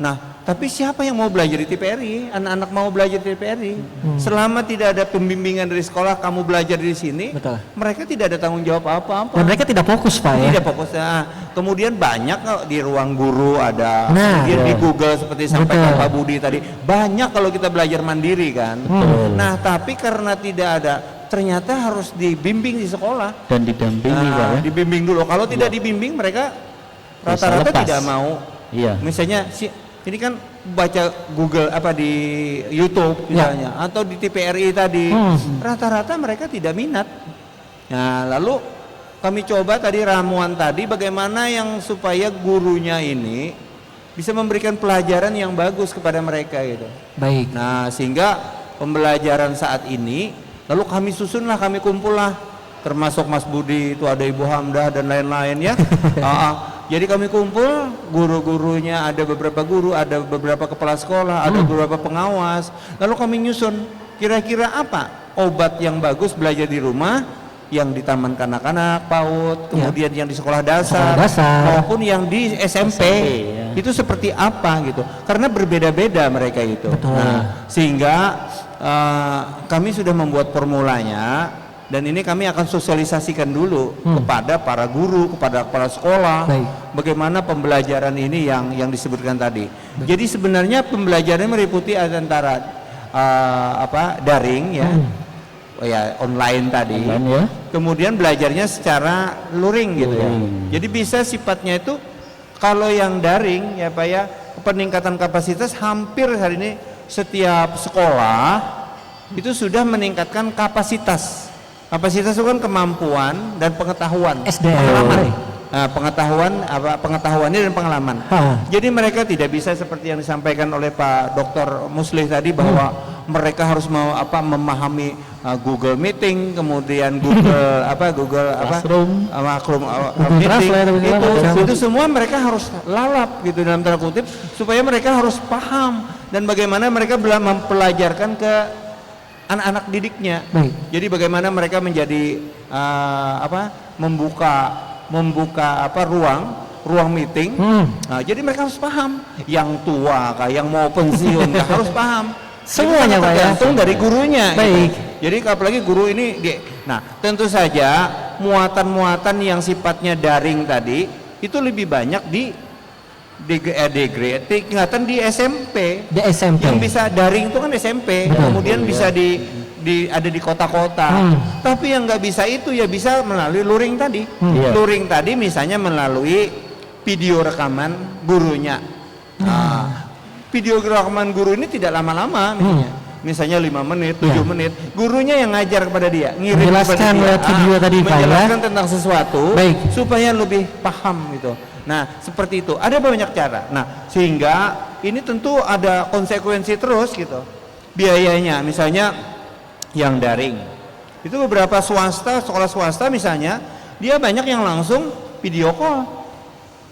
[SPEAKER 5] Nah, tapi siapa yang mau belajar di TPRI? Anak-anak mau belajar di TPRI. Selama tidak ada pembimbingan dari sekolah, kamu belajar di sini,
[SPEAKER 1] Betul.
[SPEAKER 5] mereka tidak ada tanggung jawab apa-apa.
[SPEAKER 1] Dan mereka tidak fokus Pak ya.
[SPEAKER 5] Tidak fokus. Nah, kemudian banyak kok di ruang guru ada,
[SPEAKER 1] Nah,
[SPEAKER 5] kemudian di Google seperti sampaikan
[SPEAKER 1] Betul.
[SPEAKER 5] Pak Budi tadi, banyak kalau kita belajar mandiri kan. Nah, tapi karena tidak ada, ternyata harus dibimbing di sekolah.
[SPEAKER 2] Dan didampingi Pak
[SPEAKER 5] Nah,
[SPEAKER 2] ya.
[SPEAKER 5] dibimbing dulu. Kalau tidak dibimbing, mereka rata-rata
[SPEAKER 2] lepas.
[SPEAKER 5] tidak mau.
[SPEAKER 2] Iya.
[SPEAKER 5] Misalnya ini kan baca Google apa di YouTube misalnya atau di TPRI tadi, rata-rata mereka tidak minat. Nah, lalu kami coba tadi ramuan tadi bagaimana yang supaya gurunya ini bisa memberikan pelajaran yang bagus kepada mereka gitu.
[SPEAKER 1] Baik.
[SPEAKER 5] Nah, sehingga pembelajaran saat ini lalu kami susunlah, kami kumpullah, termasuk Mas Budi, itu ada Ibu Hamdah dan lain-lain ya. Jadi kami kumpul, guru-gurunya, ada beberapa guru, ada beberapa kepala sekolah, ada beberapa pengawas. Lalu kami nyusun kira-kira apa obat yang bagus belajar di rumah, yang di taman kanak-kanak, PAUD, kemudian yang di sekolah dasar, maupun yang di SMP, itu seperti apa gitu. Karena berbeda-beda mereka itu. Nah, sehingga kami sudah membuat formulanya. Dan ini kami akan sosialisasikan dulu kepada para guru, kepada kepala sekolah, bagaimana pembelajaran ini yang disebutkan tadi. Jadi sebenarnya pembelajarannya meliputi antara daring ya, online tadi, kemudian belajarnya secara luring gitu ya. Jadi bisa sifatnya itu kalau yang daring ya Pak ya, peningkatan kapasitas hampir hari ini setiap sekolah itu sudah meningkatkan kapasitas. Kapasitas itu kan kemampuan dan pengetahuan, pengalaman. Nah, pengetahuannya dan pengalaman. Jadi mereka tidak bisa seperti yang disampaikan oleh Pak Dr. Muslih tadi bahwa mereka harus memahami Google Meeting, kemudian Google Classroom, Meeting, itu semua mereka harus lalap gitu dalam tanda kutip supaya mereka harus paham dan bagaimana mereka mempelajarkan ke anak-anak didiknya. Jadi bagaimana mereka menjadi membuka ruang meeting. Nah, jadi mereka harus paham. Yang tua kah, yang mau pensiun kah, harus paham. Semuanya Pak ya. Tergantung dari gurunya. Gitu. Jadi apalagi guru ini nah, tentu saja muatan-muatan yang sifatnya daring tadi itu lebih banyak di tingkatan di SMP. Yang bisa daring itu kan SMP. Kemudian bisa ada di kota-kota. Tapi yang nggak bisa itu ya bisa melalui luring tadi. Luring tadi misalnya melalui video rekaman gurunya. Video rekaman guru ini tidak lama-lama misalnya 5 menit, 7 menit. Gurunya yang ngajar kepada dia, ngirim kepada dia, video tadi menjelaskan tentang sesuatu supaya lebih paham gitu. Nah, seperti itu. Ada banyak cara. Nah, sehingga ini tentu ada konsekuensi terus gitu. Biayanya misalnya yang daring. Itu beberapa sekolah swasta misalnya, dia banyak yang langsung video call.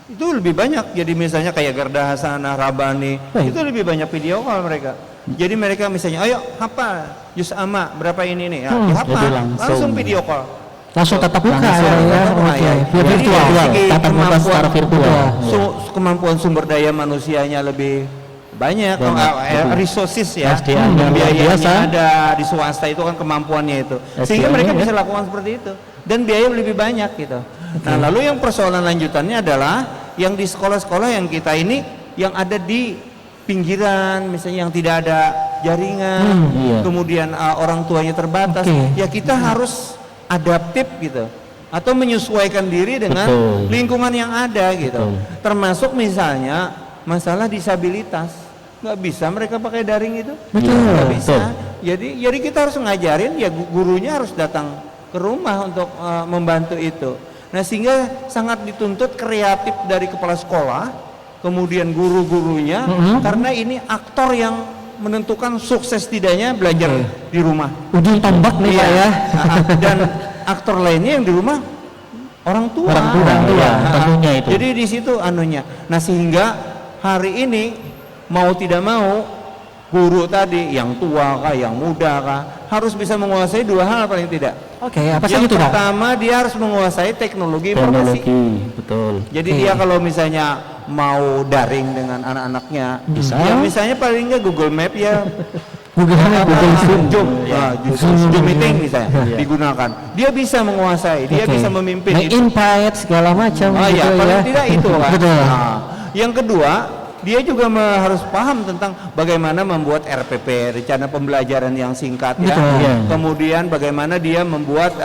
[SPEAKER 5] Itu lebih banyak. Jadi misalnya kayak Garda Hasanah, Rabani, itu lebih banyak video call mereka. Jadi mereka misalnya, ayo hafal juz amma berapa ini nih, dihafal, langsung video call.
[SPEAKER 1] Langsung tatap muka ya, virtual, tatap muka secara virtual.
[SPEAKER 5] Kemampuan sumber daya manusianya lebih banyak, resources ya, biayanya ada di swasta itu kan kemampuannya itu, sehingga mereka bisa lakukan seperti itu dan biaya lebih banyak gitu. Nah, lalu yang persoalan lanjutannya adalah yang di sekolah-sekolah yang kita ini yang ada di pinggiran, misalnya yang tidak ada jaringan, kemudian orang tuanya terbatas, ya kita harus adaptif gitu atau menyesuaikan diri dengan lingkungan yang ada gitu. Termasuk misalnya masalah disabilitas, nggak bisa mereka pakai daring itu, nggak bisa. Jadi kita harus ngajarin, ya gurunya harus datang ke rumah untuk membantu itu. Nah, sehingga sangat dituntut kreatif dari kepala sekolah, kemudian guru-gurunya, karena ini aktor yang menentukan sukses tidaknya belajar di rumah. Ujung tombak nih Pak ya. Dan aktor lainnya yang di rumah orang tua. Tentunya itu. Jadi di situ anunya. Nah, sehingga hari ini mau tidak mau guru tadi yang tua kah, yang muda kah, harus bisa menguasai dua hal paling tidak. Apa saja itu, Pak? Yang pertama dia harus menguasai teknologi informasi. Betul. Jadi dia kalau misalnya mau daring dengan anak-anaknya, ya misalnya paling enggak Google Map ya. Zoom meeting misalnya digunakan. Dia bisa menguasai, dia bisa memimpin itu. Invite segala macam. Paling tidak itu kan. Yang kedua, dia juga harus paham tentang bagaimana membuat RPP, rencana pembelajaran yang singkat ya. Kemudian bagaimana dia membuat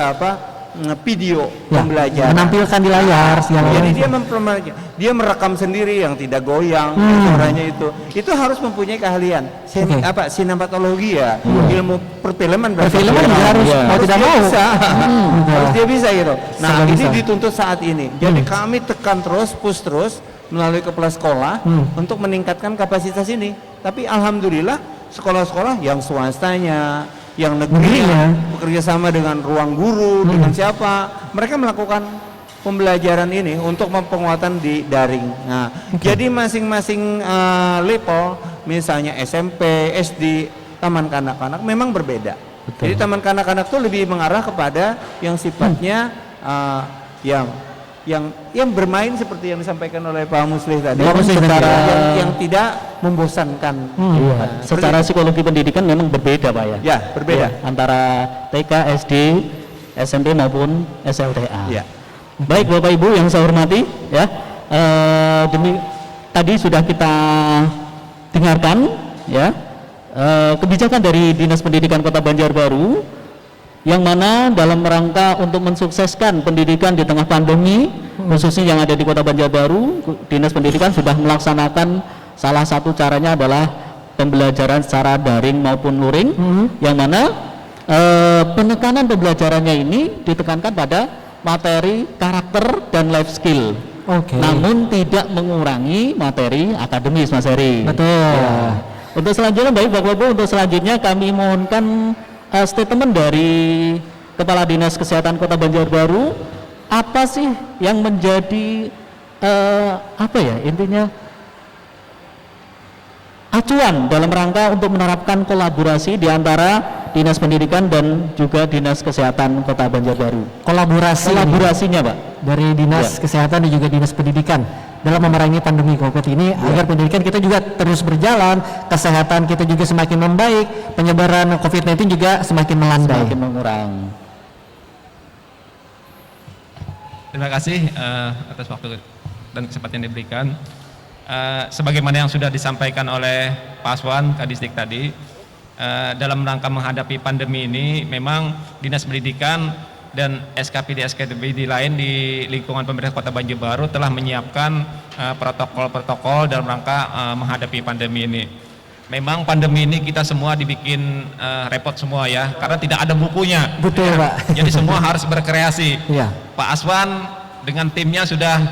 [SPEAKER 5] video
[SPEAKER 1] Ya,
[SPEAKER 5] pembelajaran.
[SPEAKER 1] menampilkan di layar yang
[SPEAKER 5] Jadi dia merekam sendiri yang tidak goyang suaranya itu harus mempunyai keahlian
[SPEAKER 1] Oke.
[SPEAKER 5] sinematologi ya, ilmu perfilman
[SPEAKER 1] perfilman juga harus mau tidak
[SPEAKER 5] dia
[SPEAKER 1] mau.
[SPEAKER 5] bisa. Harus dia bisa gitu. Nah,
[SPEAKER 1] Serba
[SPEAKER 5] ini
[SPEAKER 1] bisa.
[SPEAKER 5] dituntut saat ini. Jadi kami tekan terus, push terus melalui kepala sekolah untuk meningkatkan kapasitas ini. Tapi alhamdulillah sekolah-sekolah yang swastanya, yang negerinya bekerja sama dengan ruang guru, dengan siapa, mereka melakukan pembelajaran ini untuk penguatan di daring. Nah, jadi masing-masing level, misalnya SMP, SD, taman kanak-kanak memang berbeda. Jadi taman kanak-kanak itu lebih mengarah kepada yang sifatnya yang bermain seperti yang disampaikan oleh Pak Muslih tadi, yang tidak membosankan.
[SPEAKER 2] Secara psikologi pendidikan memang berbeda Pak ya.
[SPEAKER 5] Ya, berbeda.
[SPEAKER 2] Antara TK, SD, SMP maupun SLTA.
[SPEAKER 5] Ya.
[SPEAKER 2] Baik Bapak Ibu yang saya hormati, ya tadi sudah kita dengarkan, ya kebijakan dari Dinas Pendidikan Kota Banjarbaru, yang mana dalam rangka untuk mensukseskan pendidikan di tengah pandemi, khususnya yang ada di Kota Banjarbaru, Dinas Pendidikan sudah melaksanakan salah satu caranya adalah pembelajaran secara daring maupun luring, yang mana penekanan pembelajarannya ini ditekankan pada materi karakter dan life skill. Namun tidak mengurangi materi akademis, Mas Heri.
[SPEAKER 1] Betul.
[SPEAKER 2] Ya. Untuk selanjutnya, baik Bapak-Ibu, untuk selanjutnya kami mohonkan statement dari Kepala Dinas Kesehatan Kota Banjarbaru. Apa sih yang menjadi intinya acuan dalam rangka untuk menerapkan kolaborasi di antara Dinas Pendidikan dan juga Dinas Kesehatan Kota Banjarbaru? Kolaborasinya Pak
[SPEAKER 1] dari Dinas Kesehatan dan juga Dinas Pendidikan dalam memerangi pandemi COVID ini agar pendidikan kita juga terus berjalan, kesehatan kita juga semakin membaik, penyebaran COVID-19 juga semakin melandai.
[SPEAKER 2] Semakin mengurang.
[SPEAKER 6] Terima kasih atas waktu dan kesempatan yang diberikan. Sebagaimana yang sudah disampaikan oleh Pak Aswan, Kadisdik tadi, dalam rangka menghadapi pandemi ini, memang Dinas Pendidikan dan SKPD lain di lingkungan pemerintah Kota Banjarbaru telah menyiapkan protokol-protokol dalam rangka menghadapi pandemi ini. Memang pandemi ini kita semua dibikin repot semua ya, karena tidak ada bukunya.
[SPEAKER 1] Betul
[SPEAKER 6] ya.
[SPEAKER 1] Pak.
[SPEAKER 6] Jadi semua harus berkreasi.
[SPEAKER 1] Iya.
[SPEAKER 6] Pak Aswan dengan timnya sudah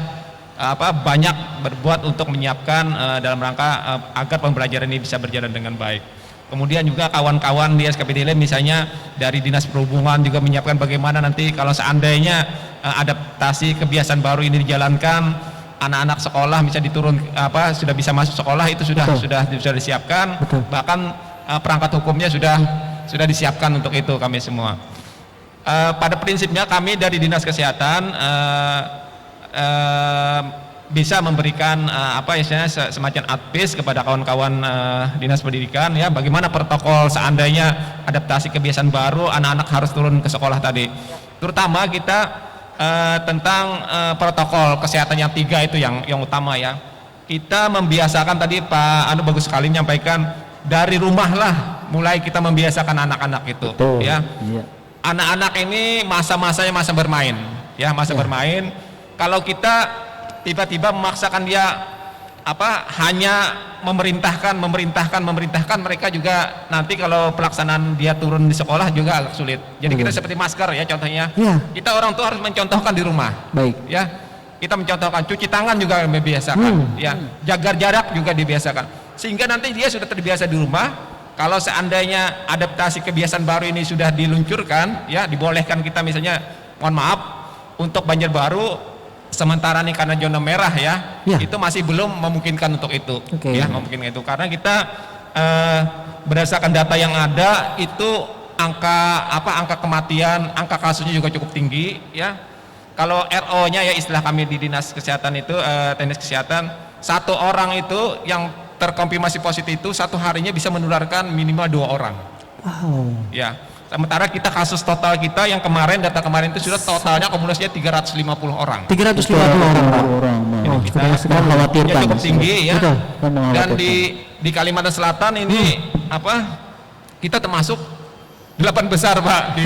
[SPEAKER 6] banyak berbuat untuk menyiapkan dalam rangka agar pembelajaran ini bisa berjalan dengan baik. Kemudian juga kawan-kawan di SKPD lain, misalnya dari Dinas Perhubungan juga menyiapkan bagaimana nanti kalau seandainya adaptasi kebiasaan baru ini dijalankan, anak-anak sekolah bisa sudah bisa masuk sekolah, itu sudah disiapkan.
[SPEAKER 1] Betul.
[SPEAKER 6] Bahkan perangkat hukumnya sudah disiapkan untuk itu kami semua. Pada prinsipnya kami dari Dinas Kesehatan bisa memberikan semacam advice kepada kawan-kawan Dinas Pendidikan ya, bagaimana protokol seandainya adaptasi kebiasaan baru anak-anak harus turun ke sekolah tadi. Terutama kita tentang protokol kesehatan yang 3 itu yang utama ya. Kita membiasakan, tadi Pak Anu bagus sekali menyampaikan, dari rumah lah mulai kita membiasakan anak-anak itu.
[SPEAKER 2] Betul.
[SPEAKER 6] Ya.
[SPEAKER 2] Iya.
[SPEAKER 6] Anak-anak ini masa-masanya masa bermain ya, bermain. Kalau kita tiba-tiba memaksakan dia hanya memerintahkan, mereka juga nanti kalau pelaksanaan dia turun di sekolah juga agak sulit. Jadi kita seperti masker ya contohnya. Kita orang tua harus mencontohkan di rumah.
[SPEAKER 1] Baik.
[SPEAKER 6] Ya. Kita mencontohkan, cuci tangan juga dibiasakan, ya. Jaga jarak juga dibiasakan. Sehingga nanti dia sudah terbiasa di rumah. Kalau seandainya adaptasi kebiasaan baru ini sudah diluncurkan, ya dibolehkan kita misalnya, mohon maaf, untuk Banjarbaru sementara nih karena zona merah ya, itu masih belum memungkinkan untuk itu. Ya, memungkinkan itu karena kita berdasarkan data yang ada itu angka kematian, angka kasusnya juga cukup tinggi ya. Kalau RO-nya ya istilah kami di Dinas Kesehatan itu, teknis kesehatan, 1 orang itu yang terkonfirmasi positif itu 1 harinya bisa menularkan minimal 2 orang. Ya. Sementara kita kasus total kita yang kemarin, data kemarin itu sudah totalnya akumulasinya 350 orang.
[SPEAKER 1] 350 orang.
[SPEAKER 6] Kita cukup tinggi ya. Dan di Kalimantan Selatan ini kita termasuk 8 besar Pak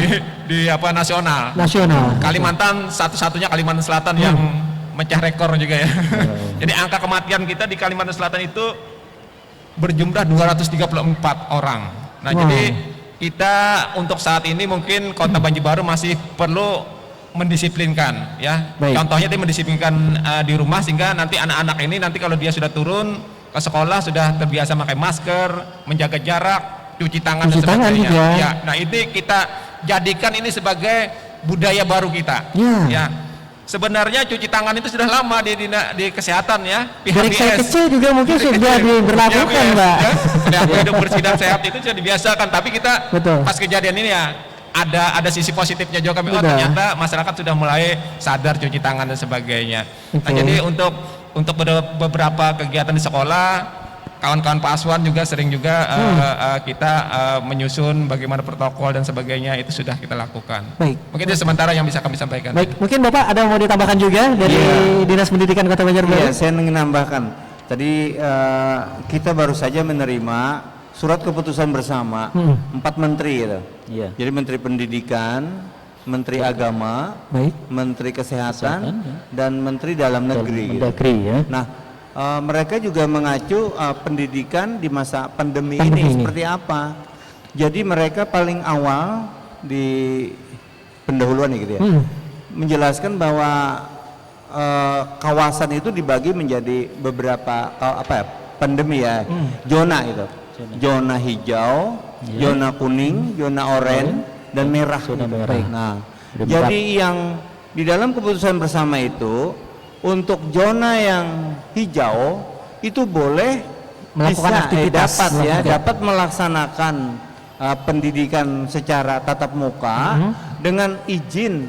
[SPEAKER 6] di apa nasional.
[SPEAKER 1] Nasional.
[SPEAKER 6] Kalimantan satu-satunya Kalimantan Selatan yang mecah rekor juga ya. Jadi angka kematian kita di Kalimantan Selatan itu berjumlah 234 orang. Nah, jadi kita untuk saat ini mungkin Kota Banjarbaru masih perlu mendisiplinkan ya.
[SPEAKER 1] Baik.
[SPEAKER 6] Contohnya tadi mendisiplinkan di rumah sehingga nanti anak-anak ini nanti kalau dia sudah turun ke sekolah sudah terbiasa pakai masker, menjaga jarak, cuci tangan dan sebagainya.
[SPEAKER 1] Juga.
[SPEAKER 6] Ya, nah ini kita jadikan ini sebagai budaya baru kita. Ya. Sebenarnya cuci tangan itu sudah lama di kesehatan ya.
[SPEAKER 1] Dari saya kecil juga mungkin sudah diberlakukan, Mbak.
[SPEAKER 6] Ya, hidup bersih dan sehat itu sudah dibiasakan. Tapi kita pas kejadian ini ya ada sisi positifnya juga kami. Oh ternyata masyarakat sudah mulai sadar cuci tangan dan sebagainya. Nah jadi untuk beberapa kegiatan di sekolah, kawan-kawan Pak Aswan juga sering juga kita menyusun bagaimana protokol dan sebagainya itu sudah kita lakukan.
[SPEAKER 1] Baik.
[SPEAKER 6] Mungkin itu sementara yang bisa kami sampaikan.
[SPEAKER 1] Baik, mungkin Bapak ada mau ditambahkan juga dari Dinas Pendidikan Kota Banjarbaru?
[SPEAKER 5] Iya, saya ingin menambahkan. Tadi kita baru saja menerima surat keputusan bersama 4 menteri gitu. Jadi Menteri Pendidikan, Menteri Agama, Menteri Kesehatan, dan Menteri Dalam Negeri. Nah, mereka juga mengacu pendidikan di masa pandemi ini seperti apa. Jadi mereka paling awal di pendahuluan gitu ya, menjelaskan bahwa kawasan itu dibagi menjadi beberapa pandemi ya, zona itu. Zona hijau, zona kuning, zona oranye, dan merah. Nah, jadi yang di dalam keputusan bersama itu untuk zona yang hijau itu boleh
[SPEAKER 1] melakukan aktivitas,
[SPEAKER 5] dapat melaksanakan pendidikan secara tatap muka dengan izin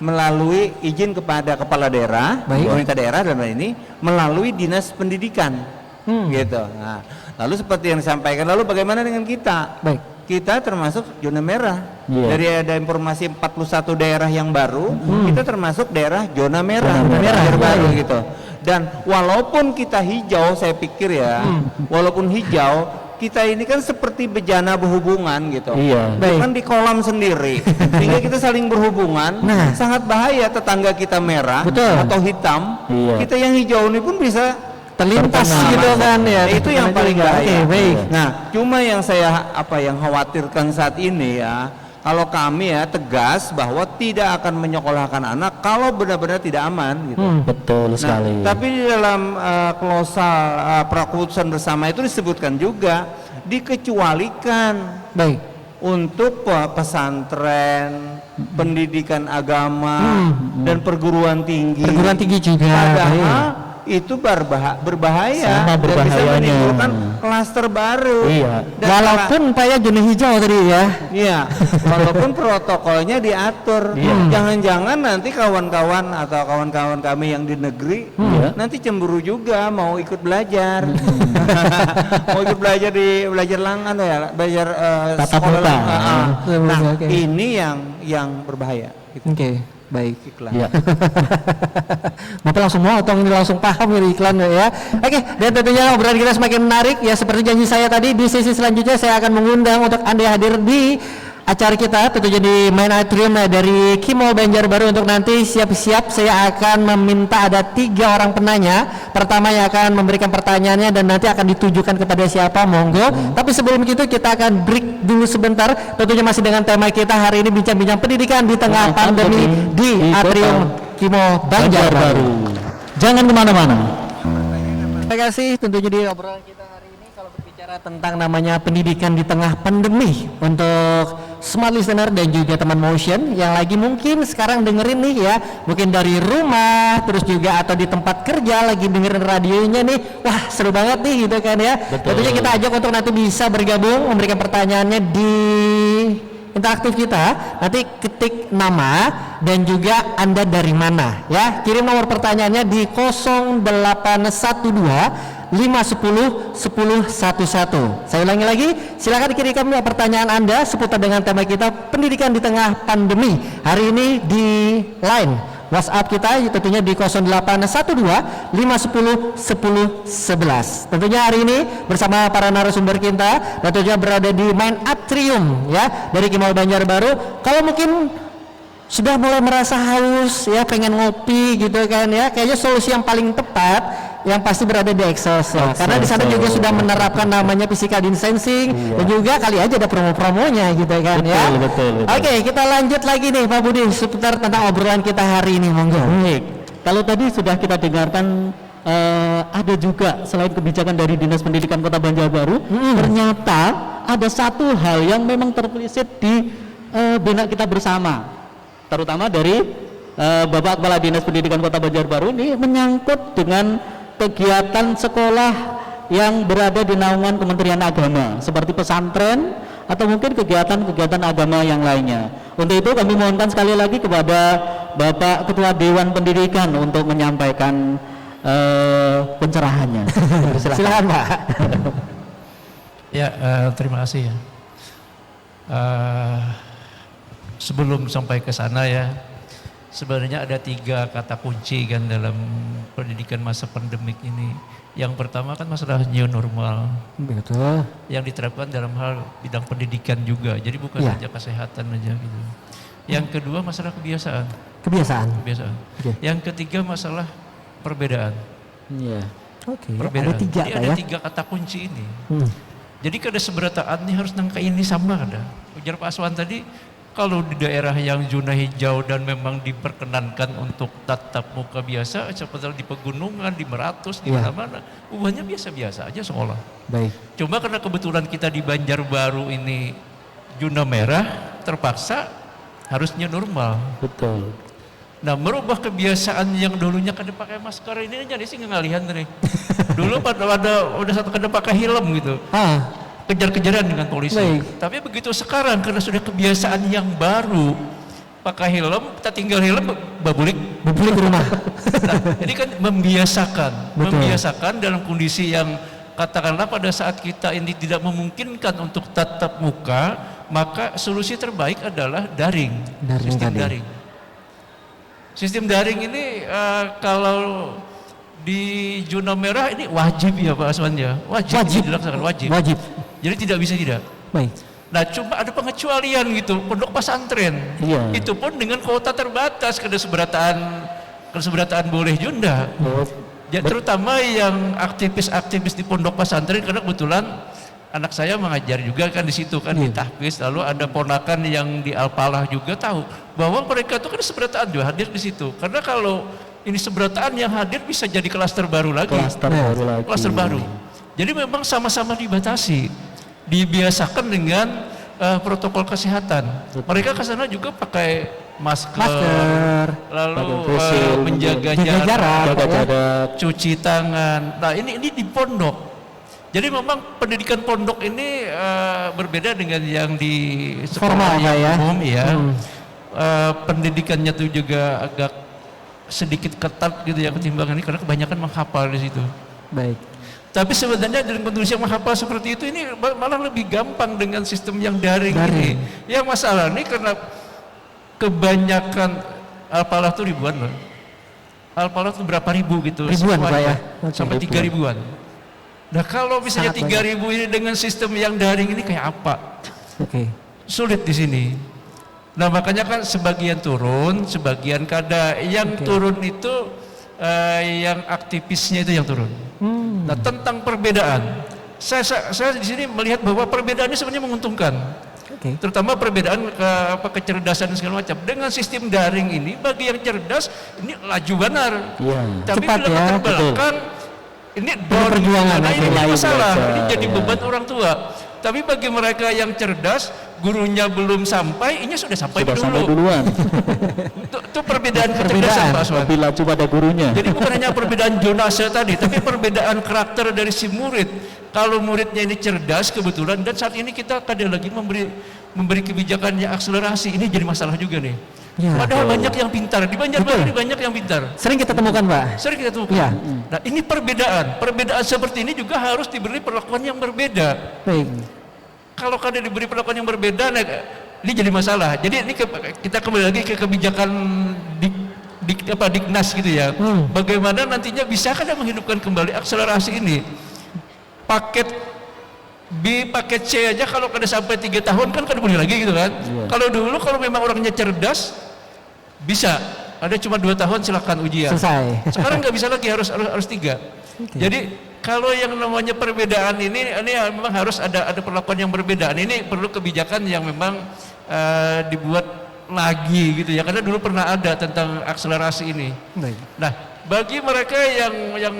[SPEAKER 5] melalui izin kepada kepala daerah, pemerintah daerah dalam hal ini melalui dinas pendidikan, gitu. Nah, lalu seperti yang disampaikan, lalu bagaimana dengan kita? Kita termasuk zona merah. Dari ada informasi 41 daerah yang baru, kita termasuk daerah zona merah, baru gitu. Dan walaupun kita hijau, saya pikir ya, walaupun hijau, kita ini kan seperti bejana berhubungan gitu. Bukan di kolam sendiri, sehingga kita saling berhubungan. Sangat bahaya tetangga kita merah atau hitam, kita yang hijau ini pun bisa
[SPEAKER 1] terlintas gitu kan ya.
[SPEAKER 5] Itu yang paling bahaya. Nah, cuma yang saya yang khawatirkan saat ini ya, kalau kami ya tegas bahwa tidak akan menyekolahkan anak kalau benar-benar tidak aman gitu.
[SPEAKER 7] Betul sekali.
[SPEAKER 5] Tapi di dalam klausal prakeputusan bersama itu disebutkan juga dikecualikan untuk pesantren, pendidikan agama dan perguruan tinggi.
[SPEAKER 1] Perguruan tinggi juga.
[SPEAKER 5] Padahal itu berbahaya dan bisa menimbulkan klaster baru.
[SPEAKER 1] Walaupun Pak ya zona hijau tadi ya.
[SPEAKER 5] Walaupun protokolnya diatur. Jangan-jangan nanti kawan-kawan atau kawan-kawan kami yang di negeri nanti cemburu juga mau ikut belajar. Mau ikut belajar belajar sekolah. Nah, ini yang berbahaya.
[SPEAKER 1] Baik, iklan. Bapak langsung mau atau ini langsung paham dari iklan ya. Oke, dan tentunya obrolan kita semakin menarik ya, seperti janji saya tadi. Di sesi selanjutnya saya akan mengundang untuk Anda hadir di acara kita tentunya di main atrium dari Kimol Banjarbaru. Untuk nanti siap-siap saya akan meminta ada 3 orang penanya. Pertama yang akan memberikan pertanyaannya dan nanti akan ditujukan kepada siapa, monggo. Tapi sebelum itu kita akan break dulu sebentar. Tentunya masih dengan tema kita hari ini, bincang-bincang pendidikan di tengah pandemi di atrium Kimol Banjarbaru.
[SPEAKER 7] Jangan kemana-mana.
[SPEAKER 1] Terima kasih. Tentunya di obrolan kita hari ini kalau berbicara tentang namanya pendidikan di tengah pandemi, untuk smart listener dan juga teman motion yang lagi mungkin sekarang dengerin nih ya, mungkin dari rumah terus juga atau di tempat kerja lagi dengerin radionya nih, wah seru banget nih gitu kan ya. Tentunya kita ajak untuk nanti bisa bergabung memberikan pertanyaannya di interaktif kita. Nanti ketik nama dan juga Anda dari mana ya, kirim nomor pertanyaannya di 0812 510 1011. Saya ulangi lagi, silakan kirimkan pertanyaan Anda seputar dengan tema kita pendidikan di tengah pandemi hari ini di line WhatsApp kita tentunya di 0812 510 10 11. Tentunya hari ini bersama para narasumber kita dan tentunya berada di main atrium ya dari Kimol Banjarbaru. Kalau mungkin sudah mulai merasa haus ya, pengen ngopi gitu kan ya, kayaknya solusi yang paling tepat yang pasti berada di Exos ya. Karena di sana juga sudah menerapkan namanya physical distancing dan juga kali aja ada promo-promonya gitu kan ya.
[SPEAKER 7] Betul.
[SPEAKER 1] Oke, kita lanjut lagi nih Pak Budi seputar tentang obrolan kita hari ini, monggo.
[SPEAKER 2] Baik, kalau tadi sudah kita dengarkan ada juga selain kebijakan dari Dinas Pendidikan Kota Banjarbaru, ternyata ada satu hal yang memang terpelisit di benak kita bersama, terutama dari Bapak Kepala Dinas Pendidikan Kota Banjarbaru ini menyangkut dengan kegiatan sekolah yang berada di naungan Kementerian Agama seperti pesantren atau mungkin kegiatan-kegiatan agama yang lainnya. Untuk itu kami mohonkan sekali lagi kepada Bapak Ketua Dewan Pendidikan untuk menyampaikan pencerahannya.
[SPEAKER 1] Silakan Pak.
[SPEAKER 4] Ya, terima kasih ya. Sebelum sampai ke sana ya, sebenarnya ada 3 kata kunci kan dalam pendidikan masa pandemik ini. Yang pertama kan masalah new normal.
[SPEAKER 1] Betul.
[SPEAKER 4] Yang diterapkan dalam hal bidang pendidikan juga. Jadi bukan saja kesehatan aja gitu. Yang kedua masalah kebiasaan.
[SPEAKER 1] Kebiasaan.
[SPEAKER 4] Oke. Yang ketiga masalah perbedaan.
[SPEAKER 7] Iya.
[SPEAKER 1] Oke.
[SPEAKER 4] Perbedaan.
[SPEAKER 1] Ada 3
[SPEAKER 4] Jadi ada
[SPEAKER 1] ya.
[SPEAKER 4] 3 kata kunci ini. Jadi kada seberataan ini harus nangka ini sama ada. Ujar Pak Aswan tadi, kalau di daerah yang zona hijau dan memang diperkenankan untuk tatap muka biasa, seperti di pegunungan, di Meratus, di mana-mana, ubahnya biasa-biasa aja sekolah.
[SPEAKER 1] Baik.
[SPEAKER 4] Cuma karena kebetulan kita di Banjarbaru ini zona merah, terpaksa harusnya normal.
[SPEAKER 7] Betul.
[SPEAKER 4] Nah, merubah kebiasaan yang dulunya kada pakai masker ini jadi sih ngalihan nih. Dulu ada satu kada pakai helm gitu. Kejar-kejaran dengan polisi.
[SPEAKER 1] Baik.
[SPEAKER 4] Tapi begitu sekarang karena sudah kebiasaan yang baru, pakai helm, kita tinggal helm babulik
[SPEAKER 1] rumah.
[SPEAKER 4] Nah, ini kan membiasakan,
[SPEAKER 1] Betul.
[SPEAKER 4] membiasakan dalam kondisi yang katakanlah pada saat kita ini tidak memungkinkan untuk tatap muka, maka solusi terbaik adalah daring. Sistem daring ini kalau di zona merah ini wajib ya Pak Aswan ya, wajib. Dilaksanakan wajib. Jadi tidak bisa tidak.
[SPEAKER 1] Baik.
[SPEAKER 4] Nah, cuma ada pengecualian gitu, pondok pesantren.
[SPEAKER 7] Iya.
[SPEAKER 4] Itu pun dengan kuota terbatas, keseberataan boleh juga. Ya, terutama yang aktivis-aktivis di pondok pesantren, karena kebetulan anak saya mengajar juga kan di situ kan di tahfiz, lalu ada ponakan yang di Alpalah juga tahu bahwa mereka itu kan seberataan juga hadir di situ. Karena kalau ini seberataan yang hadir bisa jadi klaster baru lagi. Klaster baru. Jadi memang sama-sama dibatasi, dibiasakan dengan protokol kesehatan. Mereka ke sana juga pakai masker. Lalu menjaga jarak, cuci tangan. Nah, ini di pondok. Jadi memang pendidikan pondok ini berbeda dengan yang di sekolah yang umum ya. Pendidikannya tuh juga agak sedikit ketat gitu ya ketimbang ini karena kebanyakan menghafal di situ.
[SPEAKER 1] Baik.
[SPEAKER 4] Tapi sebenarnya dalam kondisi yang menghafal seperti itu ini malah lebih gampang dengan sistem yang daring. Ini. Yang masalah ini karena kebanyakan Alpalah tuh ribuan loh. Alpalah tuh berapa ribu gitu.
[SPEAKER 1] Ribuan Pak ya?
[SPEAKER 4] Sampai 3 ribuan. Nah kalau misalnya 3.000 ini dengan sistem yang daring ini kayak apa? Sulit di sini. Nah makanya kan sebagian turun, sebagian kada. Yang turun itu yang aktivisnya itu yang turun. Nah tentang perbedaan, saya di sini melihat bahwa perbedaannya sebenarnya menguntungkan. Terutama perbedaan kecerdasan dan segala macam. Dengan sistem daring ini bagi yang cerdas ini laju benar. Tapi bila terbelakang ini perjuangan, ini masalah. Ini jadi beban orang tua. Tapi bagi mereka yang cerdas, gurunya belum sampai, ini sudah sampai
[SPEAKER 7] duluan.
[SPEAKER 4] Itu perbedaan kecerdasan Pak Aswan.
[SPEAKER 7] Lebih laju pada gurunya.
[SPEAKER 4] Jadi bukan hanya perbedaan zonase tadi, tapi perbedaan karakter dari si murid. Kalau muridnya ini cerdas kebetulan, dan saat ini kita kadang lagi memberi kebijakan yang akselerasi, ini jadi masalah juga nih. Padahal banyak yang pintar, di Banjarbaru ini banyak yang pintar.
[SPEAKER 1] Sering kita temukan Pak.
[SPEAKER 4] Sering kita temukan. Nah ini perbedaan seperti ini juga harus diberi perlakuan yang berbeda. Kalau kada diberi perlakuan yang berbeda, nah, ini jadi masalah. Jadi ini kita kembali lagi ke kebijakan Diknas gitu ya. Bagaimana nantinya bisa kan menghidupkan kembali akselerasi ini. Paket B, paket C aja kalau kada sampai 3 tahun kan kada boleh lagi gitu kan. Kalau dulu kalau memang orangnya cerdas bisa, ada cuma 2 tahun silakan ujian.
[SPEAKER 1] Selesai.
[SPEAKER 4] Sekarang nggak bisa lagi, harus 3. Jadi kalau yang namanya perbedaan ini memang harus ada perlakuan yang berbeda. Ini perlu kebijakan yang memang dibuat lagi gitu ya, karena dulu pernah ada tentang akselerasi ini.
[SPEAKER 1] Baik.
[SPEAKER 4] Nah, bagi mereka yang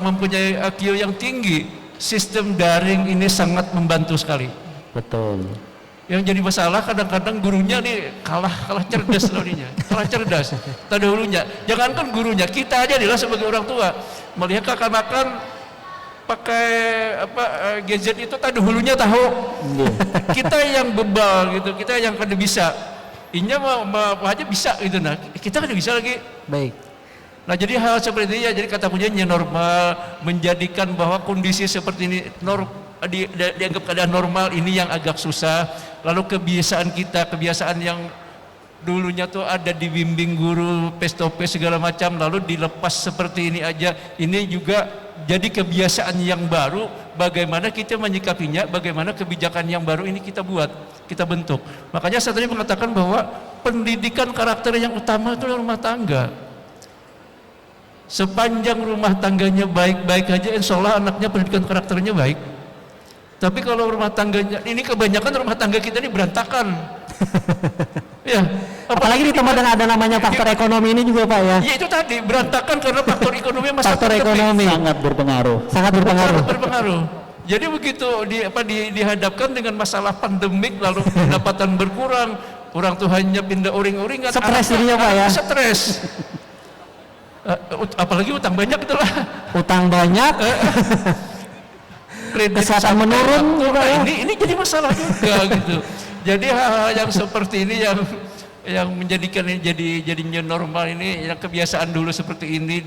[SPEAKER 4] mempunyai IQ yang tinggi, sistem daring ini sangat membantu sekali.
[SPEAKER 7] Betul.
[SPEAKER 4] Yang jadi masalah kadang-kadang gurunya nih kalah cerdas loh ininya, kalah cerdas terdahulunya. Jangankan gurunya, kita aja adalah sebagai orang tua melihat kekanakan pakai gadget itu terdahulunya tahu. Kita yang bebal gitu, kita yang kada bisa. Inya aja bisa gitu, nah kita kada bisa lagi.
[SPEAKER 1] Baik.
[SPEAKER 4] Nah jadi hal seperti ini ya, jadi kata kuncinya normal, menjadikan bahwa kondisi seperti ini dianggap keadaan normal ini yang agak susah. Lalu kebiasaan kita, kebiasaan yang dulunya tuh ada dibimbing guru, face-to-face segala macam, lalu dilepas seperti ini aja, ini juga jadi kebiasaan yang baru. Bagaimana kita menyikapinya, bagaimana kebijakan yang baru ini kita buat, kita bentuk. Makanya saya tadi mengatakan bahwa pendidikan karakter yang utama itu rumah tangga. Sepanjang rumah tangganya baik-baik aja, insya Allah anaknya pendidikan karakternya baik. Tapi kalau rumah tangganya, ini kebanyakan rumah tangga kita ini berantakan. Ya,
[SPEAKER 1] Apalagi ditambah dengan ada namanya faktor ekonomi ini juga Pak ya.
[SPEAKER 4] Ya itu tadi, berantakan karena faktor ekonomi masih
[SPEAKER 1] Faktor ekonomi
[SPEAKER 7] Sangat berpengaruh.
[SPEAKER 1] sangat berpengaruh.
[SPEAKER 4] berpengaruh. Jadi begitu dihadapkan dengan masalah pandemik, lalu pendapatan berkurang, orang tuanya pindah uring-uringan,
[SPEAKER 1] Stres jadinya, Pak, ya.
[SPEAKER 4] Stres. Apalagi utang banyak itulah.
[SPEAKER 1] Utang banyak,
[SPEAKER 4] Kredit
[SPEAKER 1] kesehatan
[SPEAKER 4] sampai
[SPEAKER 1] menurun
[SPEAKER 4] waktu.
[SPEAKER 1] juga ya.
[SPEAKER 4] Ini jadi masalah juga gitu. Jadi hal-hal yang seperti ini yang menjadikan ini jadinya normal ini, yang kebiasaan dulu seperti ini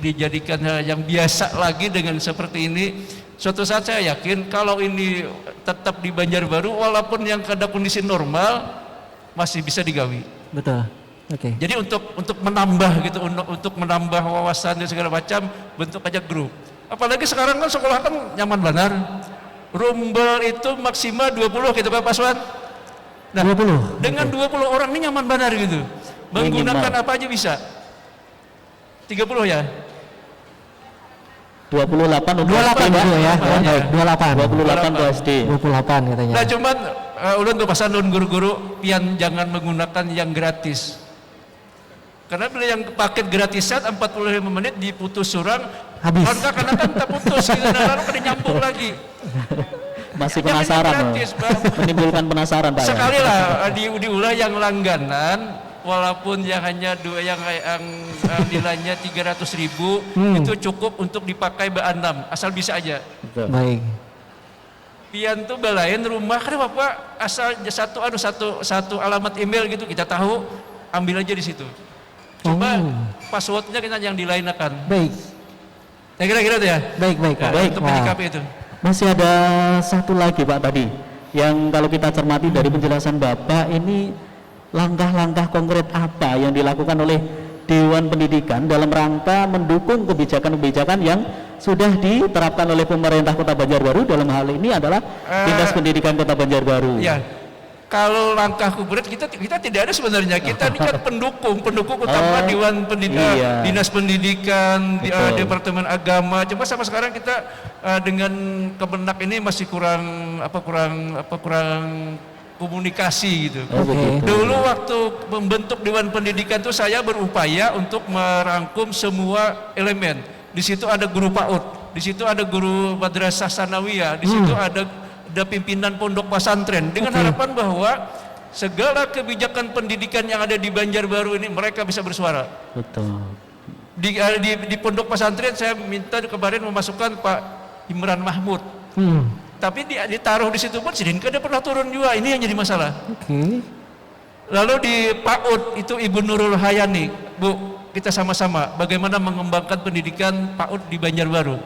[SPEAKER 4] dijadikan hal yang biasa lagi dengan seperti ini. Suatu saat saya yakin kalau ini tetap di Banjarbaru, walaupun yang kada kondisi normal masih bisa digawi.
[SPEAKER 1] betul. Oke.
[SPEAKER 4] Jadi untuk menambah gitu, untuk menambah wawasan dan segala macam, bentuk aja grup. Apalagi sekarang kan sekolah kan nyaman benar. Rombel itu maksimal 20 gitu Pak Paswan. Nah,
[SPEAKER 1] 20.
[SPEAKER 4] dengan 20 orang ini nyaman benar gitu. Menggunakan apa aja bisa. 30 ya.
[SPEAKER 7] 28 untuk
[SPEAKER 1] 28
[SPEAKER 7] SD,
[SPEAKER 1] dulu ya.
[SPEAKER 4] Makanya.
[SPEAKER 1] 28.
[SPEAKER 7] 28 untuk SD.
[SPEAKER 1] 28 katanya.
[SPEAKER 4] Nah cuman ulun tuh pasan ulun guru-guru pian jangan menggunakan yang gratis. Karena bila yang paket gratisan 45 menit diputus surang,
[SPEAKER 1] Habis.
[SPEAKER 4] karena kan tak putus gitu, nah, lalu kena nyambung lagi.
[SPEAKER 7] Masih
[SPEAKER 4] Yang ini
[SPEAKER 7] penasaran loh.
[SPEAKER 4] gratis, Pak.
[SPEAKER 7] Menimbulkan penasaran Pak.
[SPEAKER 4] Sekali lah diulah yang langganan, walaupun yang hanya yang nilainya 300.000 itu cukup untuk dipakai B6, asal bisa aja.
[SPEAKER 7] Betul.
[SPEAKER 1] Baik.
[SPEAKER 4] Pian tuh belain rumah kan Bapak asal satu alamat email gitu kita tahu, ambil aja di situ. Coba passwordnya kita yang dilainakan.
[SPEAKER 1] Baik.
[SPEAKER 4] Ya kira-kira tuh ya.
[SPEAKER 1] Baik, baik, Pak.
[SPEAKER 4] Untuk
[SPEAKER 1] Wah.
[SPEAKER 4] menyikapi itu.
[SPEAKER 7] Masih ada satu lagi Pak tadi yang kalau kita cermati dari penjelasan Bapak ini, langkah-langkah konkret apa yang dilakukan oleh Dewan Pendidikan dalam rangka mendukung kebijakan-kebijakan yang sudah diterapkan oleh pemerintah Kota Banjarbaru, dalam hal ini adalah Dinas Pendidikan Kota Banjarbaru.
[SPEAKER 4] Ya. Kalau langkah konkret kita tidak ada sebenarnya. Kita ini kan pendukung utama Dewan Pendidikan,
[SPEAKER 7] Iya.
[SPEAKER 4] Dinas Pendidikan,
[SPEAKER 7] Betul.
[SPEAKER 4] Departemen Agama. Cuma sampai sekarang kita dengan Kemenak ini masih kurang komunikasi gitu.
[SPEAKER 7] Oh, begitu.
[SPEAKER 4] Dulu waktu membentuk Dewan Pendidikan itu saya berupaya untuk merangkum semua elemen. Di situ ada guru PAUD, di situ ada guru madrasah sanawiyah, di situ ada pimpinan pondok pesantren, dengan harapan bahwa segala kebijakan pendidikan yang ada di Banjarbaru ini mereka bisa bersuara.
[SPEAKER 7] Betul.
[SPEAKER 4] Di pondok pesantren saya minta kemarin memasukkan Pak Imran Mahmud. Tapi ditaruh di situ pun sidin kada pernah turun juga, ini yang jadi masalah.
[SPEAKER 1] Oke.
[SPEAKER 4] Lalu di PAUD itu Ibu Nurul Hayani, Bu, kita sama-sama bagaimana mengembangkan pendidikan PAUD di Banjarbaru.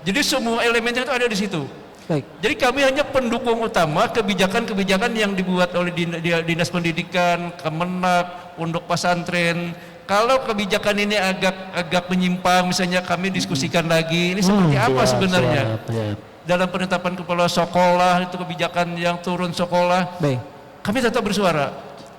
[SPEAKER 4] Jadi semua elemennya itu ada di situ.
[SPEAKER 1] Baik.
[SPEAKER 4] Jadi kami hanya pendukung utama kebijakan-kebijakan yang dibuat oleh Dinas Pendidikan, Kemenak, Pondok Pesantren. Kalau kebijakan ini agak menyimpang, misalnya kami diskusikan lagi, ini seperti apa sebenarnya? Dalam penetapan kepala sekolah, itu kebijakan yang turun sekolah,
[SPEAKER 1] Baik.
[SPEAKER 4] kami tetap bersuara.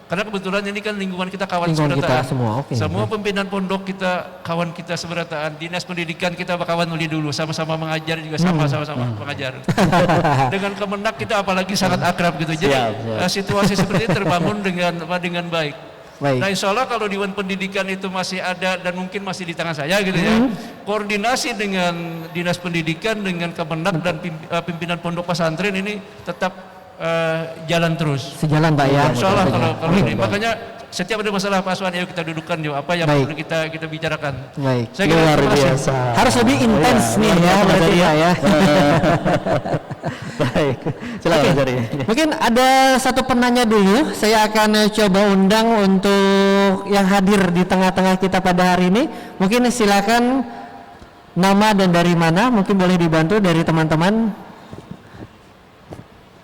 [SPEAKER 4] Karena kebetulan ini kan lingkungan kita kawan
[SPEAKER 1] Lingkungan kita
[SPEAKER 4] seberataan.
[SPEAKER 1] semua, oke.
[SPEAKER 4] Semua pimpinan pondok kita kawan kita seberataan. Dinas Pendidikan kita kawan dari dulu, sama-sama mengajar juga sama-sama mengajar. Dengan Kemenak kita apalagi sangat akrab gitu. Jadi situasi seperti ini terbangun dengan baik.
[SPEAKER 1] Baik.
[SPEAKER 4] Nah, insya Allah kalau Dewan Pendidikan itu masih ada dan mungkin masih di tangan saya gitu ya. Koordinasi dengan Dinas Pendidikan, dengan Kemenak dan pimpinan pondok pesantren ini tetap jalan terus.
[SPEAKER 1] Sejalan Pak ya.
[SPEAKER 4] Insya Allah kalau ini, makanya setiap ada masalah Pak Aswan, ayo kita dudukkan yuk apa yang
[SPEAKER 1] Baik.
[SPEAKER 4] perlu kita bicarakan.
[SPEAKER 1] Baik.
[SPEAKER 4] Saya kira
[SPEAKER 7] Luar
[SPEAKER 4] terima kasih.
[SPEAKER 7] biasa.
[SPEAKER 1] Harus lebih intens nih ya berarti Pak ya.
[SPEAKER 7] Baik, silakan Mas Ari.
[SPEAKER 1] Mungkin ada satu penanya dulu, saya akan coba undang untuk yang hadir di tengah-tengah kita pada hari ini. Mungkin silakan nama dan dari mana, mungkin boleh dibantu dari teman-teman.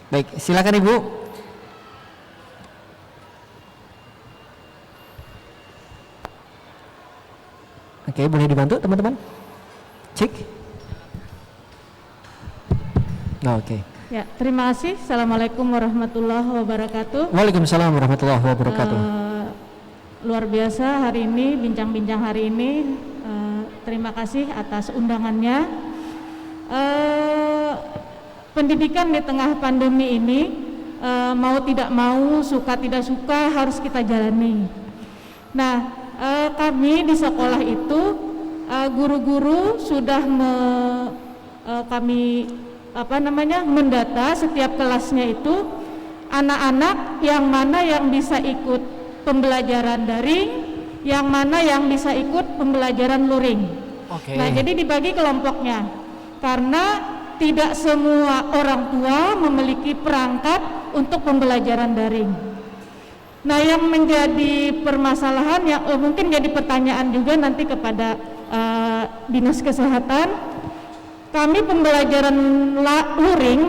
[SPEAKER 1] Baik, silakan Ibu. Oke, boleh dibantu teman-teman? Cik. Nah, oke.
[SPEAKER 8] Ya, terima kasih. Assalamualaikum warahmatullahi wabarakatuh.
[SPEAKER 1] Waalaikumsalam warahmatullahi wabarakatuh.
[SPEAKER 8] Luar biasa hari ini, bincang-bincang hari ini. Terima kasih atas undangannya. Pendidikan di tengah pandemi ini, mau tidak mau, suka tidak suka harus kita jalani. Nah, kami di sekolah itu, guru-guru sudah kami mendata setiap kelasnya itu anak-anak yang mana yang bisa ikut pembelajaran daring, yang mana yang bisa ikut pembelajaran luring.
[SPEAKER 1] Oke.
[SPEAKER 8] Nah, jadi dibagi kelompoknya karena tidak semua orang tua memiliki perangkat untuk pembelajaran daring. Nah, yang menjadi permasalahan yang mungkin jadi pertanyaan juga nanti kepada Dinas Kesehatan. Kami pembelajaran luring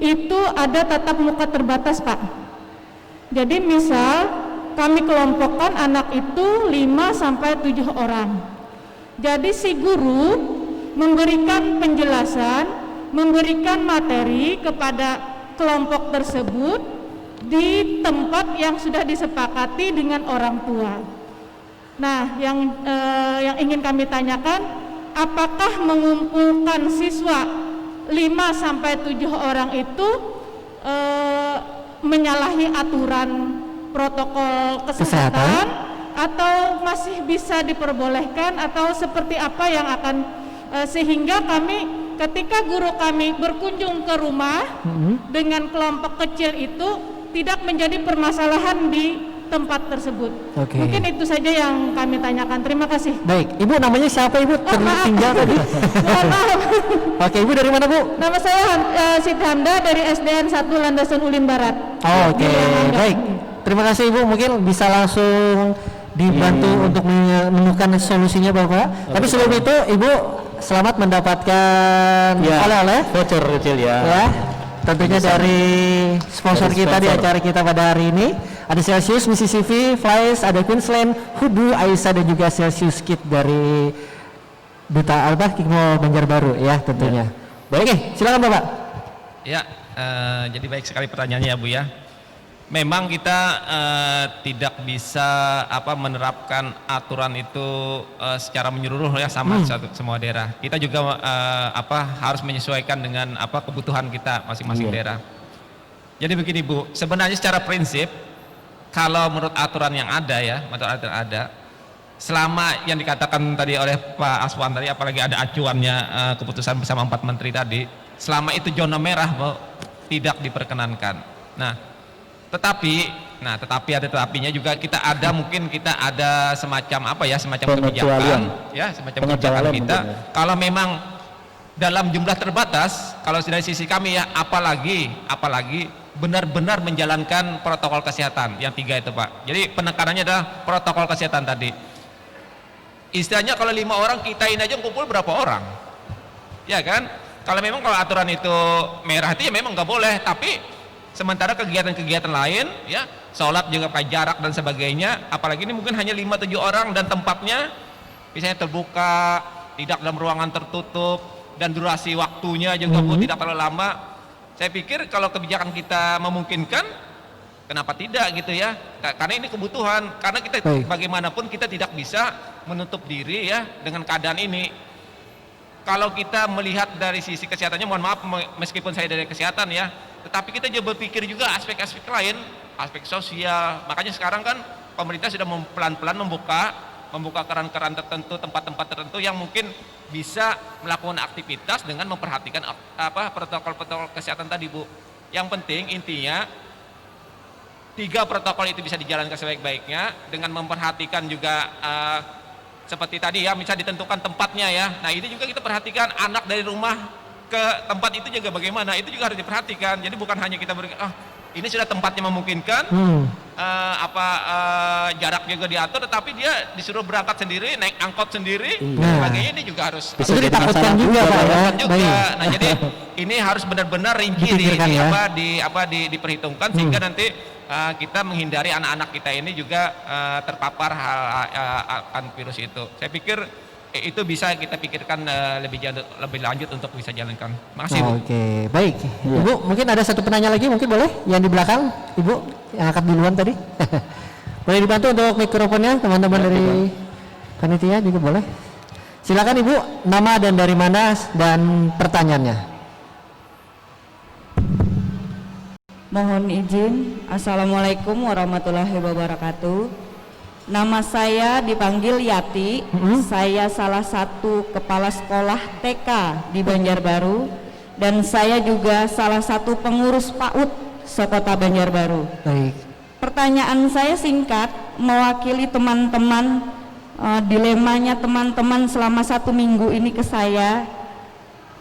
[SPEAKER 8] itu ada tatap muka terbatas, Pak. Jadi misal kami kelompokkan anak itu 5-7 orang. Jadi si guru memberikan penjelasan, memberikan materi kepada kelompok tersebut di tempat yang sudah disepakati dengan orang tua. Nah, yang ingin kami tanyakan, apakah mengumpulkan siswa 5-7 orang itu menyalahi aturan protokol kesehatan atau masih bisa diperbolehkan atau seperti apa yang akan sehingga kami ketika guru kami berkunjung ke rumah dengan kelompok kecil itu tidak menjadi permasalahan di tempat tersebut.
[SPEAKER 1] Oke.
[SPEAKER 8] Mungkin itu saja yang kami tanyakan. Terima kasih.
[SPEAKER 1] Baik, Ibu namanya siapa Ibu? Tertinggal tadi.
[SPEAKER 8] Mohon maaf.
[SPEAKER 1] Oke, Ibu dari mana Bu?
[SPEAKER 8] Nama saya Siti Hamda dari SDN 1 Landasan Ulin Barat.
[SPEAKER 1] Oh, oke, baik. Terima kasih Ibu. Mungkin bisa langsung dibantu untuk menemukan solusinya Bapak. Tapi sebelum itu Ibu selamat mendapatkan oleh-oleh
[SPEAKER 7] voucher kecil ya.
[SPEAKER 1] Ya. Tentunya dari sponsor kita di acara kita pada hari ini. Ada Celsius, Mississippi, Flies, ada Queensland, Hudu, Aisyah dan juga Celsius Kit dari Duta Hikmah Banjarbaru ya tentunya. Baik, silakan Bapak.
[SPEAKER 6] Ya, jadi baik sekali pertanyaannya ya Bu ya. Memang kita tidak bisa menerapkan aturan itu secara menyeluruh ya sama semua daerah. Kita juga harus menyesuaikan dengan kebutuhan kita masing-masing daerah. Jadi begini Bu, sebenarnya secara prinsip kalau menurut aturan yang ada ya, selama yang dikatakan tadi oleh Pak Aswan tadi, apalagi ada acuannya keputusan bersama 4 menteri tadi, selama itu zona merah tidak diperkenankan. Nah, tetapi ada tetapinya juga kita ada semacam kebijakan ya, semacam kebijakan kita. Kalau memang dalam jumlah terbatas, kalau dari sisi kami ya, apalagi benar-benar menjalankan protokol kesehatan yang 3 itu Pak. Jadi penekanannya adalah protokol kesehatan tadi. Istilahnya kalau 5 orang kitain aja kumpul berapa orang, ya kan? Kalau memang kalau aturan itu merah itu ya memang nggak boleh, tapi sementara kegiatan-kegiatan lain ya, sholat juga pakai jarak dan sebagainya, apalagi ini mungkin hanya 5-7 orang dan tempatnya misalnya terbuka, tidak dalam ruangan tertutup, dan durasi waktunya juga pun tidak terlalu lama. Saya pikir kalau kebijakan kita memungkinkan, kenapa tidak gitu ya, karena ini kebutuhan, karena kita bagaimanapun kita tidak bisa menutup diri ya dengan keadaan ini. Kalau kita melihat dari sisi kesehatannya, mohon maaf meskipun saya dari kesehatan ya, tetapi kita juga berpikir juga aspek-aspek lain, aspek sosial. Makanya sekarang kan pemerintah sudah pelan-pelan membuka keran-keran tertentu, tempat-tempat tertentu yang mungkin bisa melakukan aktivitas dengan memperhatikan protokol-protokol kesehatan tadi, Bu. Yang penting intinya 3 protokol itu bisa dijalankan sebaik-baiknya dengan memperhatikan juga seperti tadi ya, bisa ditentukan tempatnya ya. Nah ini juga kita perhatikan anak dari rumah ke tempat itu juga bagaimana, itu juga harus diperhatikan. Jadi bukan hanya kita ini sudah tempatnya memungkinkan, jarak juga diatur, tetapi dia disuruh berangkat sendiri, naik angkot sendiri, sebagainya, ini juga harus
[SPEAKER 1] itu ditakutkan juga Pak ya.
[SPEAKER 6] Nah jadi ini harus benar-benar rinci diperhitungkan sehingga nanti kita menghindari anak-anak kita ini juga terpapar akan virus itu. Saya pikir itu bisa kita pikirkan lebih lanjut untuk bisa jalankan. Makasih Bu.
[SPEAKER 1] Oke, baik. Ibu, mungkin ada satu penanya lagi, mungkin boleh? Yang di belakang, Ibu, yang angkat duluan tadi. Boleh dibantu untuk mikrofonnya, teman-teman dari panitia juga boleh. Silakan Ibu, nama dan dari mana dan pertanyaannya.
[SPEAKER 9] Mohon izin, Assalamualaikum warahmatullahi wabarakatuh. Nama saya dipanggil Yati, saya salah satu kepala sekolah TK di Banjarbaru, dan saya juga salah satu pengurus PAUD sekota Banjarbaru.
[SPEAKER 1] Baik.
[SPEAKER 9] Pertanyaan saya singkat, mewakili teman-teman, dilemanya teman-teman selama 1 minggu ini ke saya.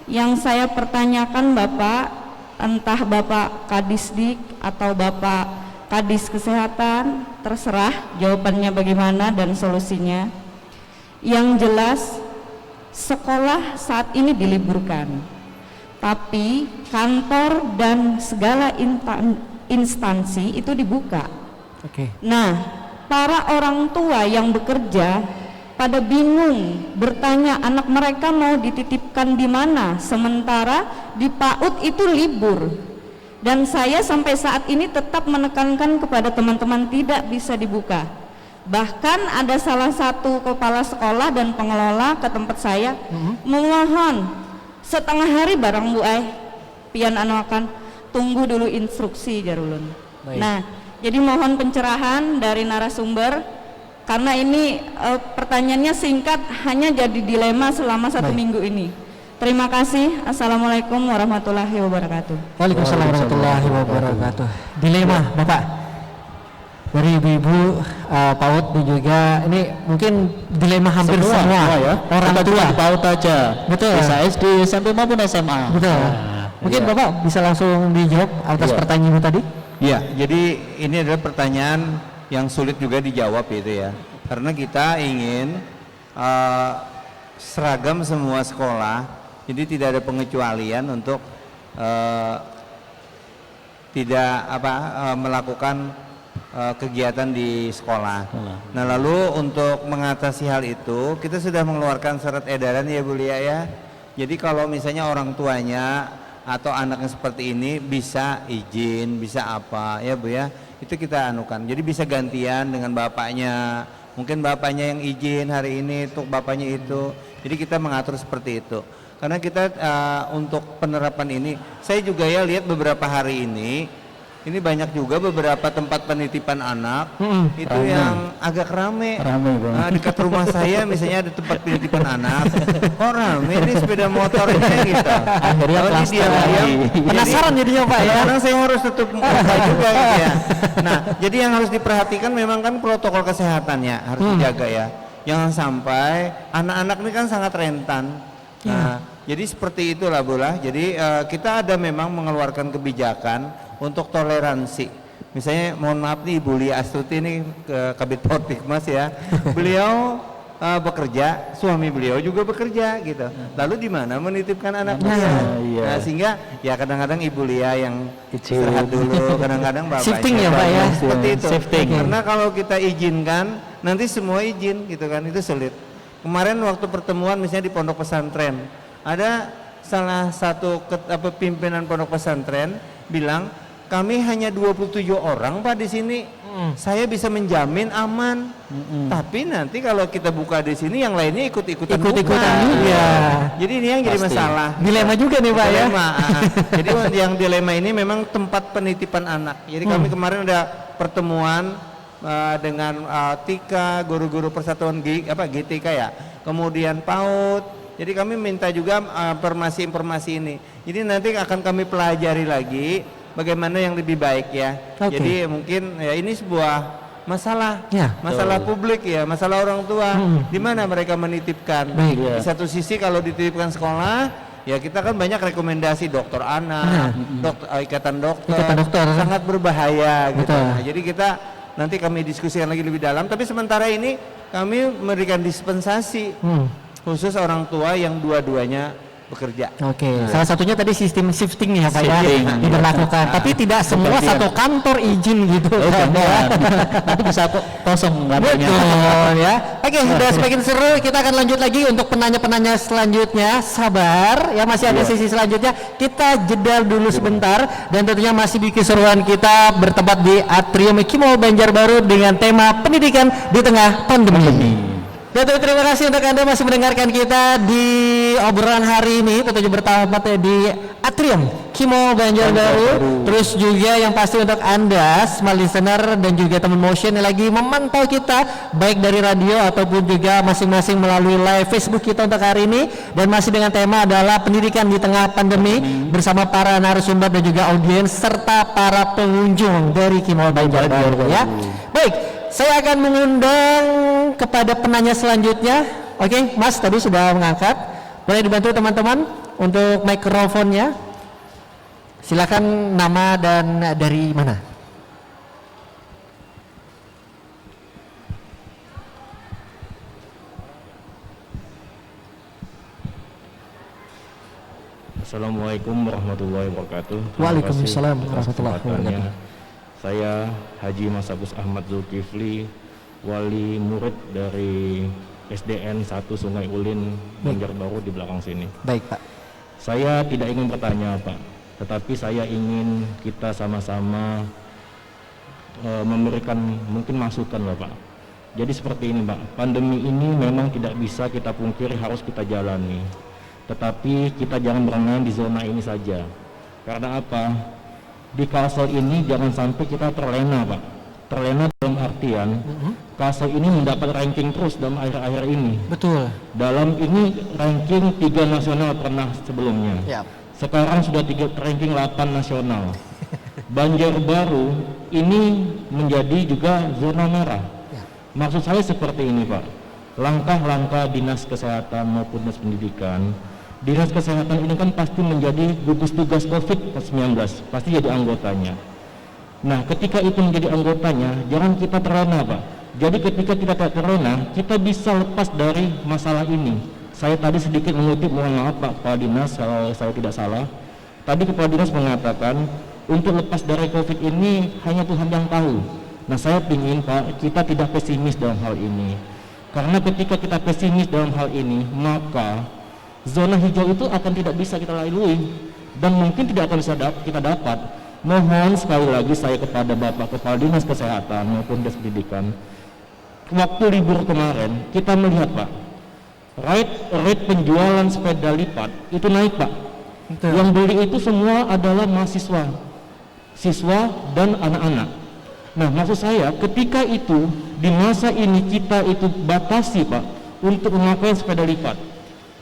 [SPEAKER 9] Yang saya pertanyakan Bapak, entah Bapak Kadisdik atau Bapak Kadis Kesehatan, terserah jawabannya bagaimana dan solusinya. Yang jelas sekolah saat ini diliburkan, tapi kantor dan segala instansi itu dibuka. Nah, para orang tua yang bekerja pada bingung bertanya anak mereka mau dititipkan di mana, sementara di PAUD itu libur. Dan saya sampai saat ini tetap menekankan kepada teman-teman tidak bisa dibuka. Bahkan ada salah satu kepala sekolah dan pengelola ke tempat saya memohon setengah hari barang Bu pian akan tunggu dulu instruksi jarulun. Nah, jadi mohon pencerahan dari narasumber karena ini pertanyaannya singkat, hanya jadi dilema selama 1 minggu ini. Terima kasih. Assalamualaikum warahmatullahi wabarakatuh.
[SPEAKER 1] Waalaikumsalam warahmatullahi wabarakatuh. Dilema Bapak dari ibu-ibu PAUD dan juga ini mungkin dilema hampir semua
[SPEAKER 7] ya.
[SPEAKER 1] orang tua
[SPEAKER 7] PAUD aja.
[SPEAKER 1] Betul.
[SPEAKER 7] Bisa SD, SMP maupun SMA.
[SPEAKER 1] Betul. Mungkin Bapak bisa langsung dijawab atas pertanyaan tadi.
[SPEAKER 5] Iya, jadi ini adalah pertanyaan yang sulit juga dijawab itu ya. Karena kita ingin seragam semua sekolah. Jadi tidak ada pengecualian untuk melakukan kegiatan di sekolah. Nah lalu untuk mengatasi hal itu kita sudah mengeluarkan surat edaran ya Bu Lia ya. Jadi kalau misalnya orang tuanya atau anaknya seperti ini bisa izin, bisa apa ya Bu ya, itu kita anukan. Jadi bisa gantian dengan bapaknya. Mungkin bapaknya yang izin hari ini untuk bapaknya itu. Jadi kita mengatur seperti itu. Karena kita untuk penerapan ini, saya juga ya lihat beberapa hari ini banyak juga beberapa tempat penitipan anak itu rame. Yang agak rame dekat rumah saya misalnya ada tempat penitipan anak, kok rame ini sepeda motor ini gitu. Akhirnya
[SPEAKER 1] penasaran jadinya Pak ya.
[SPEAKER 5] Sekarang saya harus tutup muka juga gitu ya. Nah jadi yang harus diperhatikan memang kan protokol kesehatannya harus dijaga ya. Jangan sampai anak-anak ini kan sangat rentan. Nah, jadi seperti itulah Bola. Jadi kita ada memang mengeluarkan kebijakan untuk toleransi. Misalnya mohon maaf nih Ibu Lia Astuti ini ke Kabid Portikmas ya. Beliau bekerja, suami beliau juga bekerja gitu. Lalu di mana menitipkan anak beliau? Nah, sehingga ya kadang-kadang Ibu Lia yang istirahat dulu, kadang-kadang bapaknya.
[SPEAKER 1] Shifting ya, Pak, ya?
[SPEAKER 5] Seperti itu.
[SPEAKER 7] Shifting.
[SPEAKER 5] Karena kalau kita izinkan, nanti semua izin gitu kan, itu sulit. Kemarin waktu pertemuan misalnya di pondok pesantren, ada salah satu pimpinan pondok pesantren bilang, kami hanya 27 orang Pak di sini. Saya bisa menjamin aman. Tapi nanti kalau kita buka di sini yang lainnya ikut-ikutan buka.
[SPEAKER 1] Iya.
[SPEAKER 5] Jadi ini yang jadi masalah.
[SPEAKER 1] Dilema juga nih Pak ya.
[SPEAKER 5] Dilema. Jadi yang dilema ini memang tempat penitipan anak. Jadi kami kemarin ada pertemuan dengan Tika, guru-guru persatuan GTK ya. Kemudian PAUD. Jadi kami minta juga informasi-informasi ini. Jadi nanti akan kami pelajari lagi bagaimana yang lebih baik ya. Jadi mungkin ya ini sebuah masalah, masalah publik ya, masalah orang tua. Di mana mereka menitipkan? Di satu sisi kalau dititipkan sekolah, ya kita kan banyak rekomendasi dokter anak, ikatan dokter, sangat berbahaya gitu. Nah, jadi kita nanti kami diskusikan lagi lebih dalam. Tapi sementara ini kami memberikan dispensasi khusus orang tua yang dua-duanya bekerja.
[SPEAKER 1] Salah satunya tadi sistem shifting ya Pak ya, diberlakukan. Tapi tidak semua satu kantor izin gitu.
[SPEAKER 7] Nanti bisa kosong kantornya.
[SPEAKER 1] Betul ya. Sudah semakin seru, kita akan lanjut lagi untuk penanya-penanya selanjutnya. Sabar ya, masih ada sesi selanjutnya. Kita jeda dulu sebentar dan tentunya masih di keseruan kita bertempat di Atrium Kimol Banjarbaru dengan tema pendidikan di tengah pandemi. Dan terima kasih untuk Anda masih mendengarkan kita di obrolan hari ini, tentunya bertempat di Atrium Kimol Banjarbaru. Terus juga yang pasti untuk Anda smart listener dan juga teman motion yang lagi memantau kita baik dari radio ataupun juga masing-masing melalui live Facebook kita untuk hari ini, dan masih dengan tema adalah pendidikan di tengah pandemi bersama para narasumber dan juga audiens serta para pengunjung dari Kimol Banjarbaru ya. Baik, saya akan mengundang kepada penanya selanjutnya. Mas tadi sudah mengangkat. Boleh dibantu teman-teman untuk mikrofonnya. Silakan nama dan dari mana.
[SPEAKER 3] Assalamualaikum warahmatullahi wabarakatuh.
[SPEAKER 1] Waalaikumsalam warahmatullahi wabarakatuh.
[SPEAKER 3] Saya Haji Masabus Ahmad Zulkifli, wali murid dari SDN 1 Sungai Ulin Banjarbaru di belakang sini.
[SPEAKER 1] Baik Pak.
[SPEAKER 3] Saya tidak ingin bertanya Pak, tetapi saya ingin kita sama-sama memberikan mungkin masukan Pak. Jadi seperti ini Pak, pandemi ini memang tidak bisa kita pungkiri, harus kita jalani. Tetapi kita jangan bermain di zona ini saja. Karena apa? Di Kalsel ini jangan sampai kita terlena Pak. Terlena dalam artian Kalsel ini mendapat ranking terus dalam akhir-akhir ini.
[SPEAKER 1] Betul.
[SPEAKER 3] Dalam ini ranking 3 nasional pernah sebelumnya. Sekarang sudah ranking 8 nasional. Banjarbaru ini menjadi juga zona merah. Maksud saya seperti ini Pak. Langkah-langkah dinas kesehatan maupun dinas pendidikan. Dinas kesehatan ini kan pasti menjadi gugus tugas COVID-19, pasti jadi anggotanya. Nah, ketika itu menjadi anggotanya, jangan kita terlena Pak. Jadi ketika kita tak terlena, kita bisa lepas dari masalah ini. Saya tadi sedikit mengutip, mohon maaf Pak Kepala Dinas kalau saya tidak salah. Tadi Kepala Dinas mengatakan, untuk lepas dari COVID ini hanya Tuhan yang tahu. Nah, saya ingin Pak, kita tidak pesimis dalam hal ini. Karena ketika kita pesimis dalam hal ini, maka zona hijau itu akan tidak bisa kita lalui dan mungkin tidak akan bisa kita dapat. Mohon sekali lagi saya kepada Bapak Kepala Dinas Kesehatan maupun Dinas Pendidikan, waktu libur kemarin kita melihat Pak, rate penjualan sepeda lipat itu naik Pak. Yang beli itu semua adalah mahasiswa, siswa dan anak-anak. Nah, maksud saya ketika itu di masa ini kita itu batasi Pak untuk memakai sepeda lipat.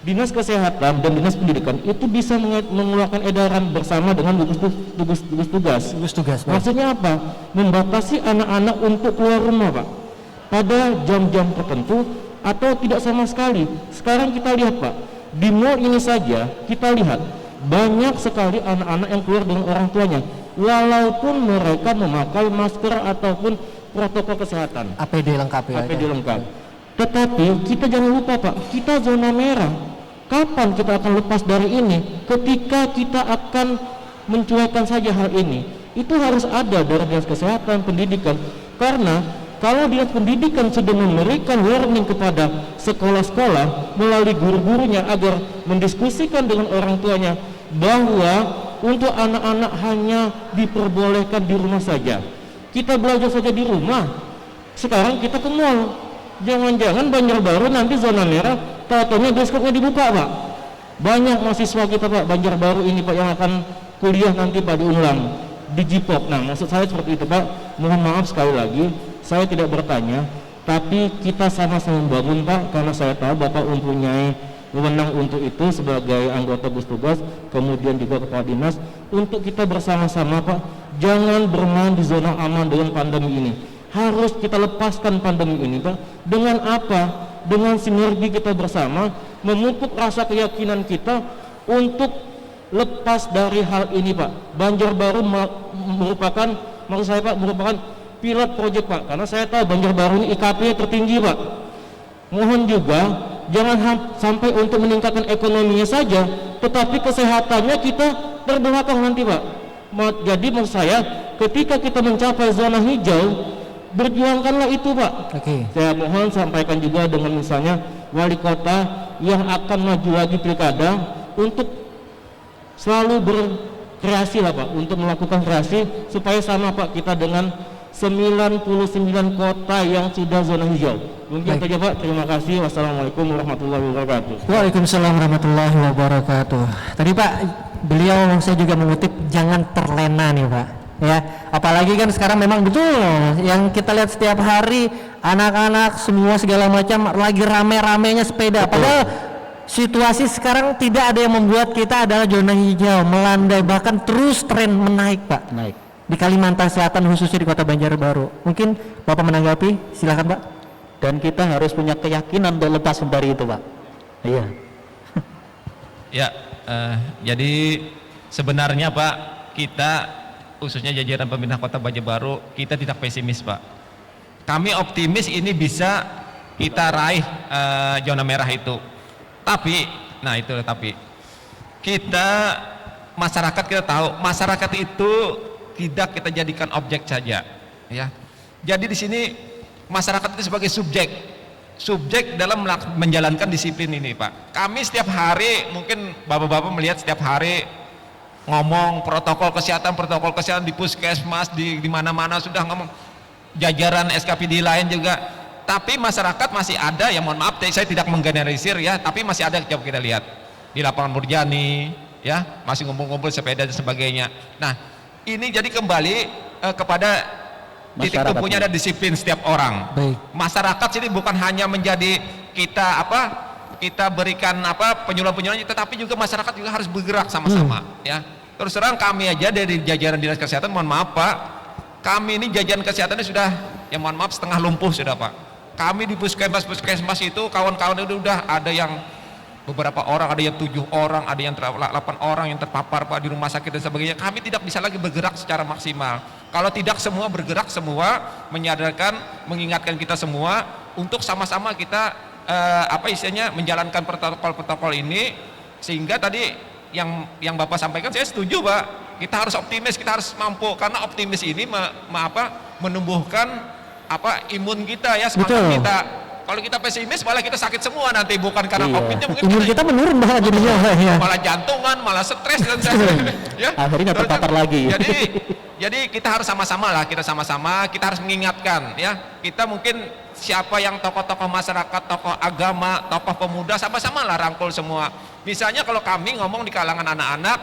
[SPEAKER 3] Dinas Kesehatan dan Dinas Pendidikan itu bisa mengeluarkan edaran bersama dengan gugus tugas. Maksudnya apa? Membatasi anak-anak untuk keluar rumah Pak pada jam-jam tertentu atau tidak sama sekali. Sekarang kita lihat Pak, di mall ini saja kita lihat banyak sekali anak-anak yang keluar dengan orang tuanya, walaupun mereka memakai masker ataupun protokol kesehatan.
[SPEAKER 1] APD lengkap ya.
[SPEAKER 3] APD lengkap.
[SPEAKER 1] Tetapi kita jangan lupa Pak, kita zona merah. Kapan kita akan lepas dari ini? Ketika kita akan mencuekan saja hal ini. Itu harus ada dari dinas kesehatan, pendidikan. Karena kalau dinas pendidikan sudah memberikan warning kepada sekolah-sekolah melalui guru-gurunya agar mendiskusikan dengan orang tuanya bahwa untuk anak-anak hanya diperbolehkan di rumah saja. Kita belajar saja di rumah. Sekarang kita ke mall. Jangan-jangan Banjarbaru nanti zona merah, tahu-tahunya bioskopnya dibuka Pak. Banyak mahasiswa kita Pak Banjarbaru ini Pak yang akan kuliah nanti Pak di Unlang, di Jipok. Nah maksud saya seperti itu Pak. Mohon maaf sekali lagi, saya tidak bertanya, tapi kita sama-sama membangun Pak, karena saya tahu Bapak mempunyai wewenang untuk itu sebagai anggota gugus tugas, kemudian juga kepala dinas, untuk kita bersama-sama Pak, jangan bermain di zona aman dengan pandemi ini. Harus kita lepaskan pandemi ini Pak. Dengan apa? Dengan sinergi kita bersama, memupuk rasa keyakinan kita untuk lepas dari hal ini Pak. Banjarbaru merupakan, maksud saya Pak, merupakan pilot project Pak, karena saya tahu Banjarbaru ini IKP tertinggi Pak. Mohon juga jangan sampai untuk meningkatkan ekonominya saja, tetapi kesehatannya kita terbelakang nanti Pak. Jadi maksud saya, ketika kita mencapai zona hijau, berjuangkanlah itu Pak. Saya mohon sampaikan juga dengan misalnya wali kota yang akan maju lagi pilkada untuk selalu berkreasi lah Pak, untuk melakukan kreasi supaya sama Pak kita dengan 99 kota yang sudah zona hijau. Mungkin saja Pak, terima kasih. Wassalamualaikum warahmatullahi wabarakatuh.
[SPEAKER 10] Waalaikumsalam warahmatullahi wabarakatuh. Tadi Pak, beliau saya juga mengutip jangan terlena nih Pak. Ya, apalagi kan sekarang memang betul yang kita lihat setiap hari anak-anak semua segala macam lagi rame-ramenya sepeda. Padahal situasi sekarang tidak ada yang membuat kita adalah zona hijau melandai, bahkan terus tren menaik Pak.
[SPEAKER 7] Naik.
[SPEAKER 10] Di Kalimantan Selatan khususnya di Kota Banjarbaru. Mungkin Bapak menanggapi, silakan Pak.
[SPEAKER 7] Dan kita harus punya keyakinan untuk lepas dari itu Pak. Iya.
[SPEAKER 6] Ya, jadi sebenarnya Pak, kita khususnya jajaran pemerintah Kota Banjarbaru, kita tidak pesimis Pak. Kami optimis ini bisa kita raih zona merah itu. Tapi, nah itu tapi kita masyarakat kita tahu masyarakat itu tidak kita jadikan objek saja, ya. Jadi di sini masyarakat itu sebagai subjek dalam menjalankan disiplin ini Pak. Kami setiap hari, mungkin bapak-bapak melihat setiap hari ngomong protokol kesehatan di puskesmas, di mana-mana sudah ngomong, jajaran SKPD lain juga, tapi masyarakat masih ada yang mohon maaf saya tidak menggeneralisir ya, tapi masih ada. Coba kita lihat di lapangan Murjani ya, masih ngumpul-ngumpul sepeda dan sebagainya. Nah ini jadi kembali kepada titik tumpunya ada disiplin setiap orang.
[SPEAKER 10] Baik.
[SPEAKER 6] Masyarakat sini bukan hanya menjadi kita kita berikan penyuluhan-penyuluhan, tetapi juga masyarakat juga harus bergerak sama-sama ya. Terus terang kami aja dari jajaran dinas kesehatan, mohon maaf Pak, kami ini jajaran kesehatan ini sudah ya mohon maaf setengah lumpuh sudah Pak. Kami di puskesmas itu kawan-kawan itu udah ada yang beberapa orang, ada yang 7 orang, ada yang 8 orang yang terpapar Pak di rumah sakit dan sebagainya. Kami tidak bisa lagi bergerak secara maksimal. Kalau tidak semua bergerak, semua menyadarkan, mengingatkan kita semua untuk sama-sama kita menjalankan protokol ini, sehingga tadi yang Bapak sampaikan saya setuju Pak. Kita harus optimis, kita harus mampu, karena optimis ini menumbuhkan imun kita ya, semangat kita. Kalau kita pesimis malah kita sakit semua nanti, bukan karena COVID-nya, mungkin
[SPEAKER 10] imun kita menurun bahkan jadinya ya.
[SPEAKER 6] Malah jantungan, malah stres dan ya.
[SPEAKER 7] Akhirnya terpapar lagi.
[SPEAKER 6] Jadi kita harus sama-sama kita harus mengingatkan ya. Kita mungkin siapa yang tokoh-tokoh masyarakat, tokoh agama, tokoh pemuda, sama-sama lah rangkul semua. Misalnya kalau kami ngomong di kalangan anak-anak,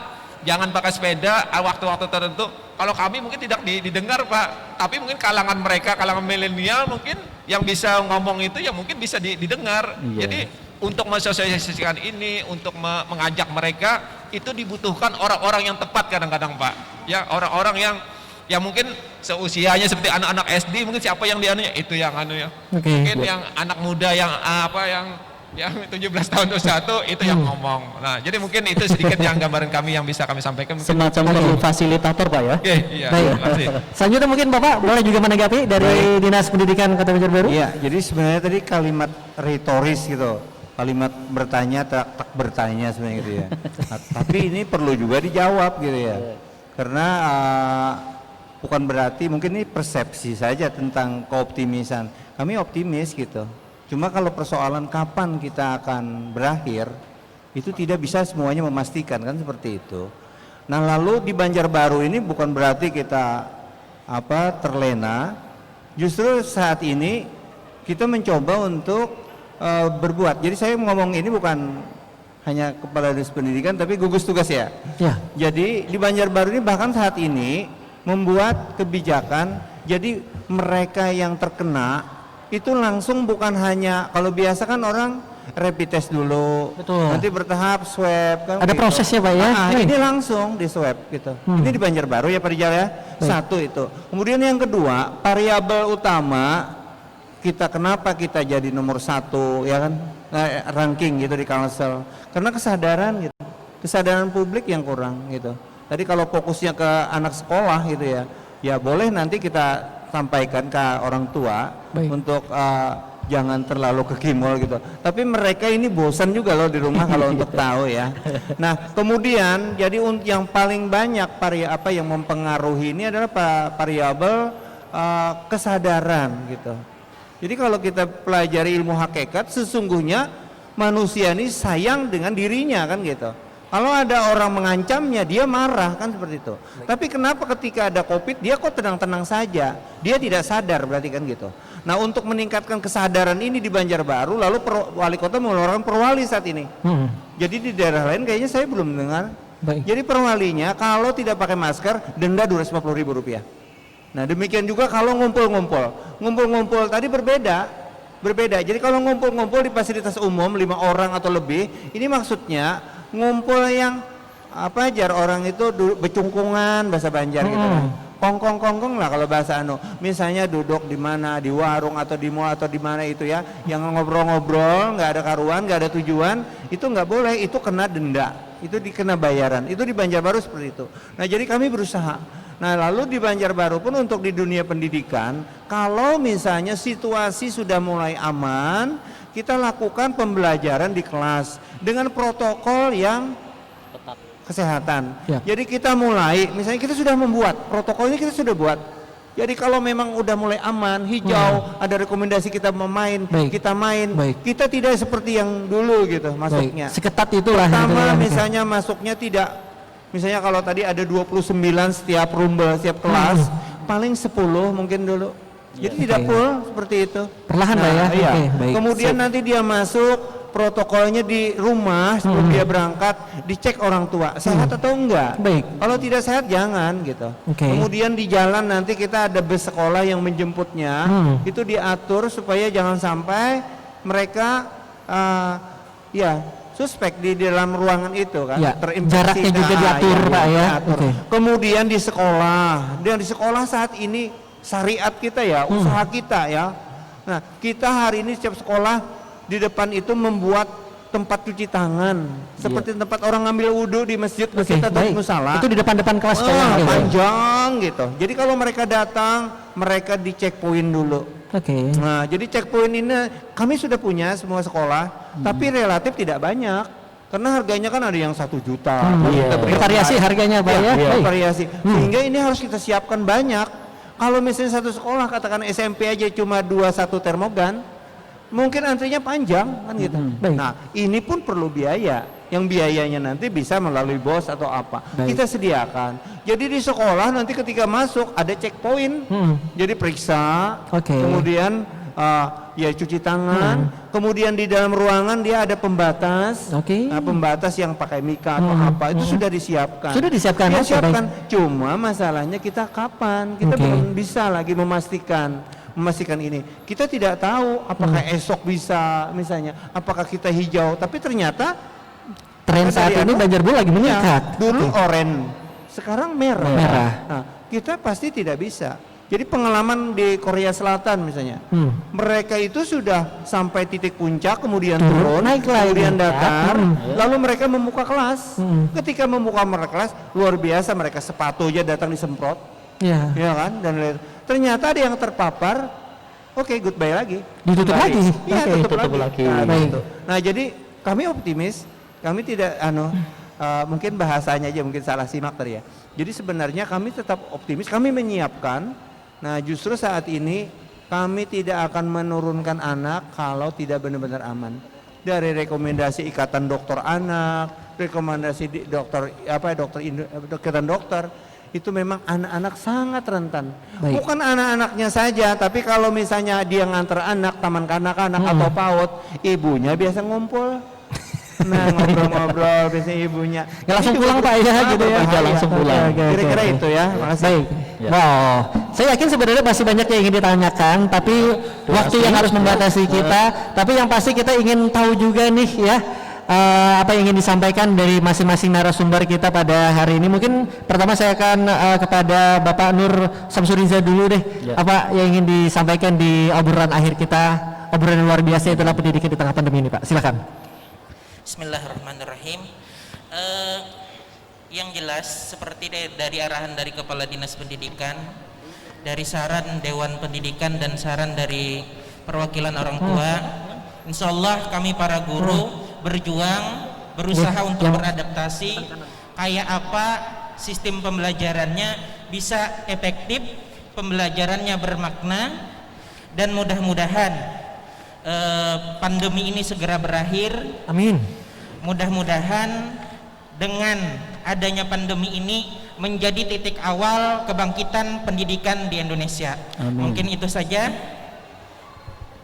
[SPEAKER 6] jangan pakai sepeda waktu-waktu tertentu. Kalau kami mungkin tidak didengar Pak, tapi mungkin kalangan mereka, kalangan milenial mungkin yang bisa ngomong itu ya mungkin bisa didengar. Jadi untuk mensosialisasikan ini, untuk mengajak mereka, itu dibutuhkan orang-orang yang tepat kadang-kadang Pak. Ya, orang-orang yang mungkin seusianya seperti anak-anak SD, mungkin siapa yang dianunya itu yang anu ya. Mungkin yang anak muda yang Yang 17 tahun dosa itu yang ngomong. Nah, jadi mungkin itu sedikit yang gambaran kami yang bisa kami sampaikan. Mungkin
[SPEAKER 7] Semacam fasilitator Pak ya.
[SPEAKER 6] Oke, iya.
[SPEAKER 10] Baik.
[SPEAKER 6] Terima kasih.
[SPEAKER 10] Selanjutnya mungkin Bapak boleh juga menanggapi dari Dinas Pendidikan Kota Banjarbaru.
[SPEAKER 5] Iya, jadi sebenarnya tadi kalimat retoris gitu, kalimat bertanya tak bertanya sebenarnya gitu ya. Nah, tapi ini perlu juga dijawab gitu ya, karena bukan berarti mungkin ini persepsi saja tentang keoptimisan. Kami optimis gitu. Cuma kalau persoalan kapan kita akan berakhir, itu tidak bisa semuanya memastikan kan seperti itu. Nah lalu di Banjarbaru ini bukan berarti kita terlena. Justru saat ini kita mencoba untuk berbuat. Jadi saya ngomong ini bukan hanya kepala dinas pendidikan tapi gugus tugas ya.
[SPEAKER 10] Ya.
[SPEAKER 5] Jadi di Banjarbaru ini bahkan saat ini membuat kebijakan. Jadi mereka yang terkena itu langsung, bukan hanya kalau biasa kan orang rapid test dulu,
[SPEAKER 10] betul,
[SPEAKER 5] nanti bertahap swab kan.
[SPEAKER 10] Ada
[SPEAKER 5] gitu.
[SPEAKER 10] prosesnya Pak ya.
[SPEAKER 5] Ini langsung di swab gitu. Ini di Banjarbaru ya Pak Rijal ya. Satu itu. Kemudian yang kedua, variabel utama kita kenapa kita jadi nomor 1 ya kan, ranking gitu di Kalsel, karena kesadaran gitu, kesadaran publik yang kurang gitu. Tadi kalau fokusnya ke anak sekolah gitu ya boleh nanti kita sampaikan ke orang tua. Baik. Untuk jangan terlalu ke kimol gitu. Tapi mereka ini bosan juga loh di rumah kalau untuk tahu ya. Nah kemudian jadi yang paling banyak yang mempengaruhi ini adalah variabel kesadaran gitu. Jadi kalau kita pelajari ilmu hakikat, sesungguhnya manusia ini sayang dengan dirinya kan gitu. Kalau ada orang mengancamnya, dia marah kan seperti itu. Tapi kenapa ketika ada COVID dia kok tenang-tenang saja? Dia tidak sadar berarti kan gitu. Nah untuk meningkatkan kesadaran ini di Banjarbaru, lalu wali kota mengeluarkan perwali saat ini. Jadi di daerah lain kayaknya saya belum dengar. Baik. Jadi perwalinya kalau tidak pakai masker denda Rp250.000. Nah demikian juga kalau ngumpul-ngumpul tadi berbeda. Jadi kalau ngumpul-ngumpul di fasilitas umum 5 orang atau lebih, ini maksudnya ngumpul yang orang itu becungkungan bahasa Banjar gitu kan. Kongkong lah kalau bahasa misalnya duduk di mana, di warung atau di mall atau di mana itu ya, yang ngobrol-ngobrol nggak ada karuan, nggak ada tujuan, itu nggak boleh, itu kena denda, itu dikena bayaran. Itu di Banjarbaru seperti itu. Nah jadi kami berusaha. Nah lalu di Banjarbaru pun untuk di dunia pendidikan, kalau misalnya situasi sudah mulai aman, kita lakukan pembelajaran di kelas dengan protokol yang kesehatan. Ya. Jadi kita mulai, misalnya kita sudah membuat protokol ini, kita sudah buat. Jadi kalau memang udah mulai aman, hijau, ada rekomendasi kita memain, kita main. Kita tidak seperti yang dulu gitu masuknya.
[SPEAKER 10] Seketat itulah.
[SPEAKER 5] Pertama misalnya masuknya tidak, misalnya kalau tadi ada 29 setiap rumbel, setiap kelas, paling 10 mungkin dulu. Jadi tidak full seperti itu.
[SPEAKER 10] Perlahan Pak ya.
[SPEAKER 5] Iya. Kemudian nanti dia masuk, protokolnya di rumah sebelum dia berangkat, dicek orang tua sehat atau enggak. Kalau tidak sehat jangan gitu. Kemudian di jalan nanti kita ada bus sekolah yang menjemputnya, itu diatur supaya jangan sampai mereka suspek di dalam ruangan itu kan, terinfeksi.
[SPEAKER 10] Jaraknya juga diatur Pak ya.
[SPEAKER 5] Kemudian di sekolah saat ini syariat kita ya, usaha kita ya. Nah, kita hari ini setiap sekolah di depan itu membuat tempat cuci tangan, seperti tempat orang ngambil wudhu di masjid atau musala.
[SPEAKER 10] Itu di depan-depan kelas
[SPEAKER 5] panjang gitu. Jadi kalau mereka datang, mereka di checkpoint dulu. Nah, jadi checkpoint ini kami sudah punya semua sekolah, tapi relatif tidak banyak. Karena harganya kan ada yang 1 juta.
[SPEAKER 10] Variasi harganya Pak ya.
[SPEAKER 5] Variasi. Sehingga ini harus kita siapkan banyak. Kalau misalnya satu sekolah katakan SMP aja cuma 21 termogan, mungkin antrinya panjang kan gitu. Nah ini pun perlu biaya, yang biayanya nanti bisa melalui BOS atau apa. Kita sediakan. Jadi di sekolah nanti ketika masuk ada checkpoint, jadi periksa, kemudian cuci tangan, kemudian di dalam ruangan dia ada pembatas, pembatas yang pakai mika atau apa, itu sudah disiapkan. Disiapkan. Cuma masalahnya kita kapan? Kita belum bisa lagi memastikan ini. Kita tidak tahu apakah esok bisa, misalnya, apakah kita hijau, tapi ternyata
[SPEAKER 10] tren saat ini Banjarbaru lagi meningkat.
[SPEAKER 5] Dulu oranye, sekarang merah. Nah, kita pasti tidak bisa. Jadi pengalaman di Korea Selatan misalnya, mereka itu sudah sampai titik puncak, kemudian turun,
[SPEAKER 10] naik lagi,
[SPEAKER 5] kemudian datar,
[SPEAKER 10] ya.
[SPEAKER 5] lalu mereka membuka kelas. Ketika membuka kelas, luar biasa, mereka sepatu aja datang disemprot,
[SPEAKER 10] Ya.
[SPEAKER 5] ya kan? Dan ternyata ada yang terpapar, oke, goodbye lagi.
[SPEAKER 10] Ditutup
[SPEAKER 5] Kembali.
[SPEAKER 10] lagi?
[SPEAKER 5] Iya,
[SPEAKER 10] Oke,
[SPEAKER 5] tutup
[SPEAKER 7] tutup
[SPEAKER 5] lagi.
[SPEAKER 7] lagi.
[SPEAKER 5] Nah,
[SPEAKER 10] Baik.
[SPEAKER 5] gitu. Nah, jadi kami optimis, kami tidak mungkin bahasanya aja mungkin salah simak tadi ya. Jadi sebenarnya kami tetap optimis, kami menyiapkan. Nah, justru saat ini kami tidak akan menurunkan anak kalau tidak benar-benar aman. Dari rekomendasi Ikatan Dokter Anak, rekomendasi ikatan dokter, itu memang anak-anak sangat rentan.
[SPEAKER 10] Baik.
[SPEAKER 5] Bukan anak-anaknya saja, tapi kalau misalnya dia nganter anak taman kanak-kanak atau PAUD, ibunya biasa ngumpul. Nah, ngobrol-ngobrol biasanya ibunya.
[SPEAKER 10] Ya, langsung
[SPEAKER 5] Ini
[SPEAKER 10] pulang
[SPEAKER 5] juga
[SPEAKER 10] Pak ya, gitu ya.
[SPEAKER 5] berbahaya.
[SPEAKER 7] langsung pulang.
[SPEAKER 10] Oke,
[SPEAKER 5] Kira-kira
[SPEAKER 10] oke.
[SPEAKER 5] itu ya. Makasih.
[SPEAKER 10] Baik. Wow, saya yakin sebenarnya masih banyak yang ingin ditanyakan, tapi waktu yang harus membatasi kita. Tapi yang pasti kita ingin tahu juga nih ya, apa yang ingin disampaikan dari masing-masing narasumber kita pada hari ini. Mungkin pertama saya akan kepada Bapak Nur Samsuriza dulu deh. Apa yang ingin disampaikan di obrolan akhir kita, obrolan yang luar biasa itulah pendidikan di tengah pandemi ini, Pak. Silakan.
[SPEAKER 11] Bismillahirrahmanirrahim. Yang jelas seperti dari arahan dari Kepala Dinas Pendidikan, dari saran Dewan Pendidikan dan saran dari perwakilan orang tua, insya Allah kami para guru berjuang, berusaha untuk beradaptasi kayak apa sistem pembelajarannya bisa efektif, pembelajarannya bermakna, dan mudah-mudahan pandemi ini segera berakhir.
[SPEAKER 10] Amin.
[SPEAKER 11] Mudah-mudahan dengan adanya pandemi ini menjadi titik awal kebangkitan pendidikan di Indonesia.
[SPEAKER 7] Amin.
[SPEAKER 11] Mungkin itu saja.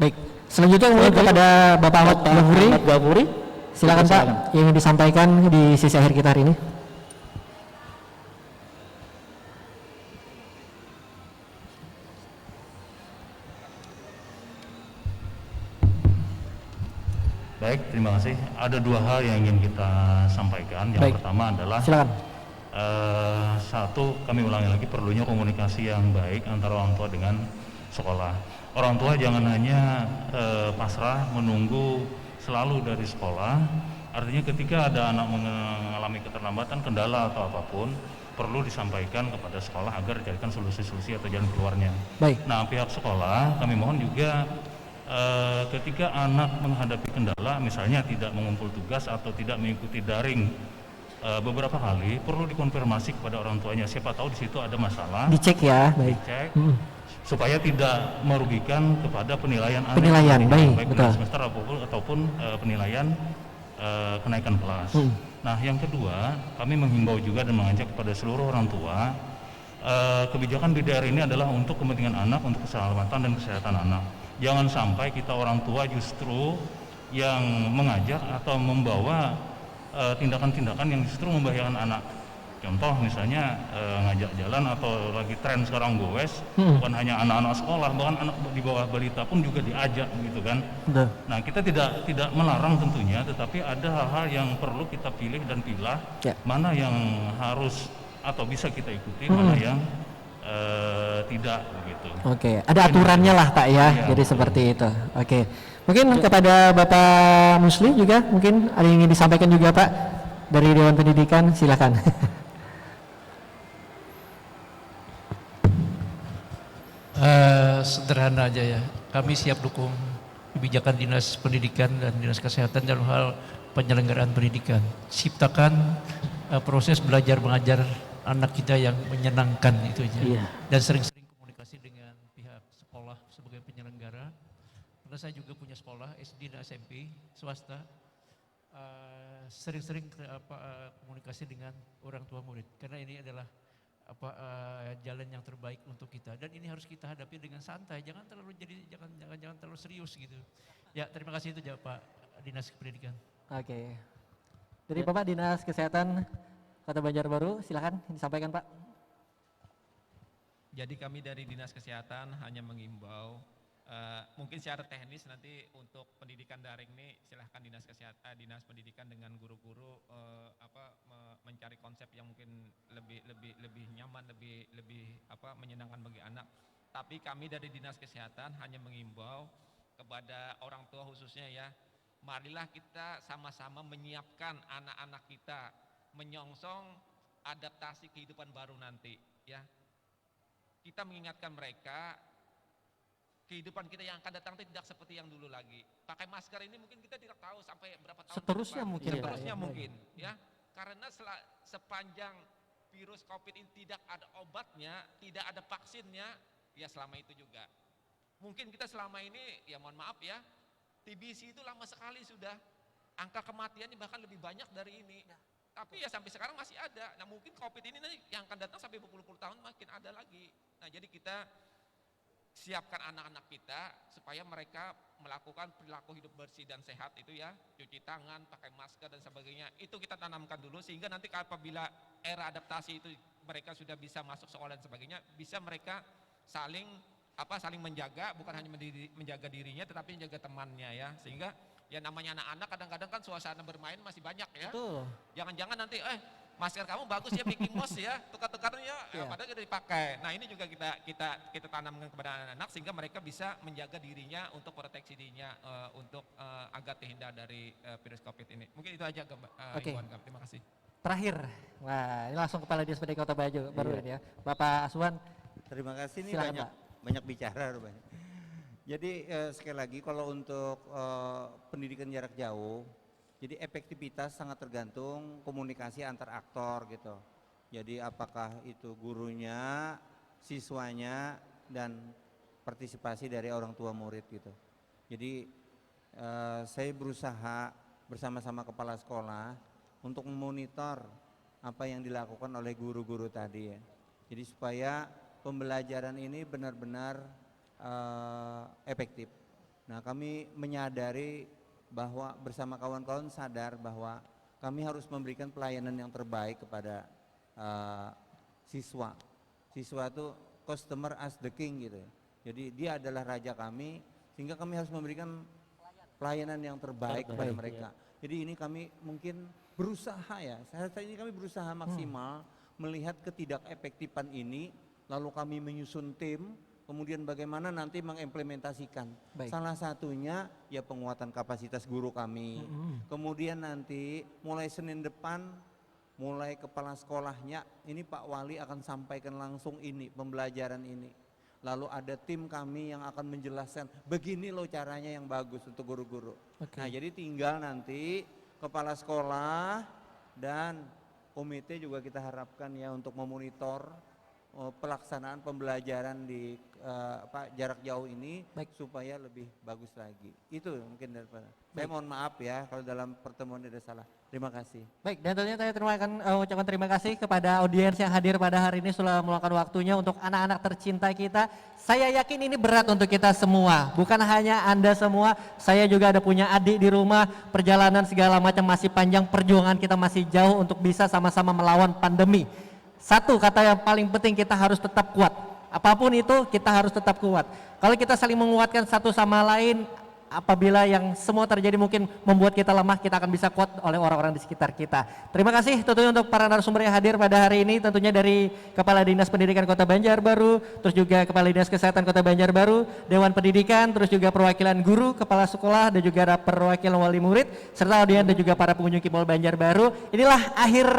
[SPEAKER 10] Baik. Selanjutnya mungkin kepada Bapak Ahmad Ghafuri.
[SPEAKER 7] Ahmad Ghafuri.
[SPEAKER 10] Silakan Pak, yang ingin disampaikan di sesi akhir kita hari ini.
[SPEAKER 3] Baik, terima kasih. Ada dua hal yang ingin kita sampaikan. Yang
[SPEAKER 10] Baik.
[SPEAKER 3] pertama adalah
[SPEAKER 10] Silakan.
[SPEAKER 3] satu, kami ulangi lagi, perlunya komunikasi yang baik antara orang tua dengan sekolah. Orang tua jangan hanya pasrah menunggu selalu dari sekolah. Artinya ketika ada anak mengalami keterlambatan, kendala atau apapun, perlu disampaikan kepada sekolah agar dicarikan solusi-solusi atau jalan keluarnya.
[SPEAKER 10] Baik.
[SPEAKER 3] Nah, pihak sekolah kami mohon juga ketika anak menghadapi kendala, misalnya tidak mengumpul tugas atau tidak mengikuti daring beberapa kali, perlu dikonfirmasi kepada orang tuanya. Siapa tahu di situ ada masalah.
[SPEAKER 10] Dicek ya, baik.
[SPEAKER 3] Dicek supaya tidak merugikan kepada penilaian anak.
[SPEAKER 10] Penilaian, baik,
[SPEAKER 3] baik
[SPEAKER 10] betul.
[SPEAKER 3] semester ataupun penilaian kenaikan kelas. Nah, yang kedua, kami menghimbau juga dan mengajak kepada seluruh orang tua, kebijakan BDR ini adalah untuk kepentingan anak, untuk keselamatan dan kesehatan anak. Jangan sampai kita orang tua justru yang mengajak atau membawa tindakan-tindakan yang justru membahayakan anak. Contoh misalnya ngajak jalan atau lagi tren sekarang goes, bukan hanya anak-anak sekolah, bahkan anak di bawah balita pun juga diajak gitu kan.
[SPEAKER 10] Betul.
[SPEAKER 3] Nah, kita tidak melarang tentunya, tetapi ada hal-hal yang perlu kita pilih dan pilah,
[SPEAKER 10] Ya.
[SPEAKER 3] mana yang harus atau bisa kita ikuti, mana yang tidak begitu.
[SPEAKER 10] Oke, ada aturannya lah Pak ya,
[SPEAKER 3] Iya,
[SPEAKER 10] jadi
[SPEAKER 3] betul.
[SPEAKER 10] seperti itu. Oke, mungkin kepada Bapak Musli juga, mungkin ada yang ingin disampaikan juga Pak dari Dewan Pendidikan, silakan.
[SPEAKER 4] Sederhana aja ya, kami siap dukung kebijakan Dinas Pendidikan dan Dinas Kesehatan dalam hal penyelenggaraan pendidikan. Ciptakan proses belajar mengajar anak kita yang menyenangkan itu aja.
[SPEAKER 7] Iya.
[SPEAKER 4] Dan sering-sering komunikasi dengan pihak sekolah sebagai penyelenggara. Karena saya juga punya sekolah SD dan SMP swasta. Sering-sering komunikasi dengan orang tua murid. Karena ini adalah jalan yang terbaik untuk kita, dan ini harus kita hadapi dengan santai, jangan terlalu serius gitu. Ya, terima kasih itu jawab Pak Dinas Pendidikan.
[SPEAKER 10] Oke, dari Bapak Dinas Kesehatan Kota Banjarbaru, silakan disampaikan Pak.
[SPEAKER 6] Jadi kami dari Dinas Kesehatan hanya mengimbau, mungkin secara teknis nanti untuk pendidikan daring ini silahkan Dinas Kesehatan, Dinas Pendidikan dengan guru-guru mencari konsep yang mungkin lebih nyaman, lebih menyenangkan bagi anak. Tapi kami dari Dinas Kesehatan hanya mengimbau kepada orang tua khususnya ya, marilah kita sama-sama menyiapkan anak-anak kita menyongsong adaptasi kehidupan baru nanti ya. Kita mengingatkan mereka kehidupan kita yang akan datang tidak seperti yang dulu lagi. Pakai masker ini mungkin kita tidak tahu sampai berapa tahun
[SPEAKER 10] Seterusnya
[SPEAKER 6] depan.
[SPEAKER 10] mungkin,
[SPEAKER 6] Seterusnya
[SPEAKER 10] Pak, ya.
[SPEAKER 6] mungkin ya. Karena sepanjang virus COVID ini tidak ada obatnya, tidak ada vaksinnya, ya selama itu juga. Mungkin kita selama ini, ya mohon maaf ya, TBC itu lama sekali sudah. Angka kematiannya bahkan lebih banyak dari ini. Tapi ya sampai sekarang masih ada. Nah mungkin COVID ini nanti yang akan datang sampai berpuluh-puluh tahun makin ada lagi. Nah jadi kita siapkan anak-anak kita supaya mereka melakukan perilaku hidup bersih dan sehat itu ya, cuci tangan, pakai masker dan sebagainya. Itu kita tanamkan dulu sehingga nanti apabila era adaptasi itu mereka sudah bisa masuk sekolah dan sebagainya, bisa mereka saling menjaga, bukan hanya menjaga dirinya tetapi menjaga temannya ya. Sehingga ya namanya anak-anak kadang-kadang kan suasana bermain masih banyak ya. Jangan-jangan nanti masker kamu bagus ya Mickey Mouse ya, tukar-tukarnya padahal sudah dipakai. Nah ini juga kita tanamkan kepada anak-anak sehingga mereka bisa menjaga dirinya untuk proteksi dirinya untuk agar terhindar dari virus COVID ini. Mungkin itu aja himbauan kami. Terima kasih.
[SPEAKER 10] Terakhir, wah ini langsung Kepala Dinas Pendidikan Kota Baru ini ya, Bapak Aswan.
[SPEAKER 5] Terima kasih, ini
[SPEAKER 10] Silakan,
[SPEAKER 5] banyak bicara rupanya. Jadi sekali lagi kalau untuk pendidikan jarak jauh, jadi efektivitas sangat tergantung komunikasi antar aktor gitu. Jadi apakah itu gurunya, siswanya, dan partisipasi dari orang tua murid gitu. Jadi saya berusaha bersama-sama kepala sekolah untuk memonitor apa yang dilakukan oleh guru-guru tadi ya. Jadi supaya pembelajaran ini benar-benar efektif. Nah kami menyadari bahwa bersama kawan-kawan sadar bahwa kami harus memberikan pelayanan yang terbaik kepada siswa. Siswa itu customer as the king gitu. Jadi dia adalah raja kami, sehingga kami harus memberikan pelayanan yang terbaik kepada mereka. Jadi ini kami mungkin berusaha ya, saat ini kami berusaha maksimal melihat ketidakefektifan ini, lalu kami menyusun tim, kemudian bagaimana nanti mengimplementasikan. Salah satunya ya penguatan kapasitas guru kami. Kemudian nanti mulai Senin depan, mulai kepala sekolahnya, ini Pak Wali akan sampaikan langsung ini, pembelajaran ini. Lalu ada tim kami yang akan menjelaskan, begini loh caranya yang bagus untuk guru-guru. Nah jadi tinggal nanti kepala sekolah dan komite juga kita harapkan ya untuk memonitor pelaksanaan pembelajaran di jarak jauh ini supaya lebih bagus lagi. Itu mungkin daripada. Saya mohon maaf ya kalau dalam pertemuan ada salah. Terima kasih.
[SPEAKER 10] Baik, dan tentunya saya ucapkan terima kasih kepada audiens yang hadir pada hari ini sudah meluangkan waktunya untuk anak-anak tercinta kita. Saya yakin ini berat untuk kita semua, bukan hanya Anda semua, saya juga ada punya adik di rumah, perjalanan segala macam masih panjang, perjuangan kita masih jauh untuk bisa sama-sama melawan pandemi. Satu kata yang paling penting, kita harus tetap kuat. Apapun itu kita harus tetap kuat. Kalau kita saling menguatkan satu sama lain, apabila yang semua terjadi mungkin membuat kita lemah, kita akan bisa kuat oleh orang-orang di sekitar kita. Terima kasih tentunya untuk para narasumber yang hadir pada hari ini, tentunya dari Kepala Dinas Pendidikan Kota Banjarbaru, terus juga Kepala Dinas Kesehatan Kota Banjarbaru, Dewan Pendidikan, terus juga perwakilan guru, kepala sekolah, dan juga ada perwakilan wali murid, serta audiens dan juga para pengunjung Kimol Banjarbaru. Inilah akhir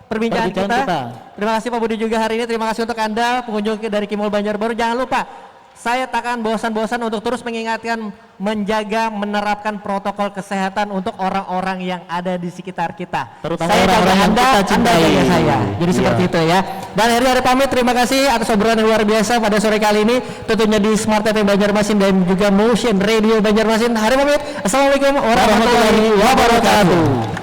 [SPEAKER 10] perbincangan kita. Terima kasih Pak Budi juga hari ini, terima kasih untuk Anda pengunjung dari Kimol Banjarbaru. Jangan lupa, saya takkan bosan-bosan untuk terus mengingatkan, menjaga, menerapkan protokol kesehatan untuk orang-orang yang ada di sekitar kita.
[SPEAKER 7] Terutama
[SPEAKER 10] saya
[SPEAKER 7] orang-orang yang kita cintai.
[SPEAKER 10] Anda jaga saya. Jadi seperti itu ya. Dan akhirnya pamit, terima kasih atas obrolan yang luar biasa pada sore kali ini. Tentunya di Smart FM Banjarmasin dan juga Motion Radio Banjarmasin. Hari pamit. Assalamualaikum warahmatullahi wabarakatuh.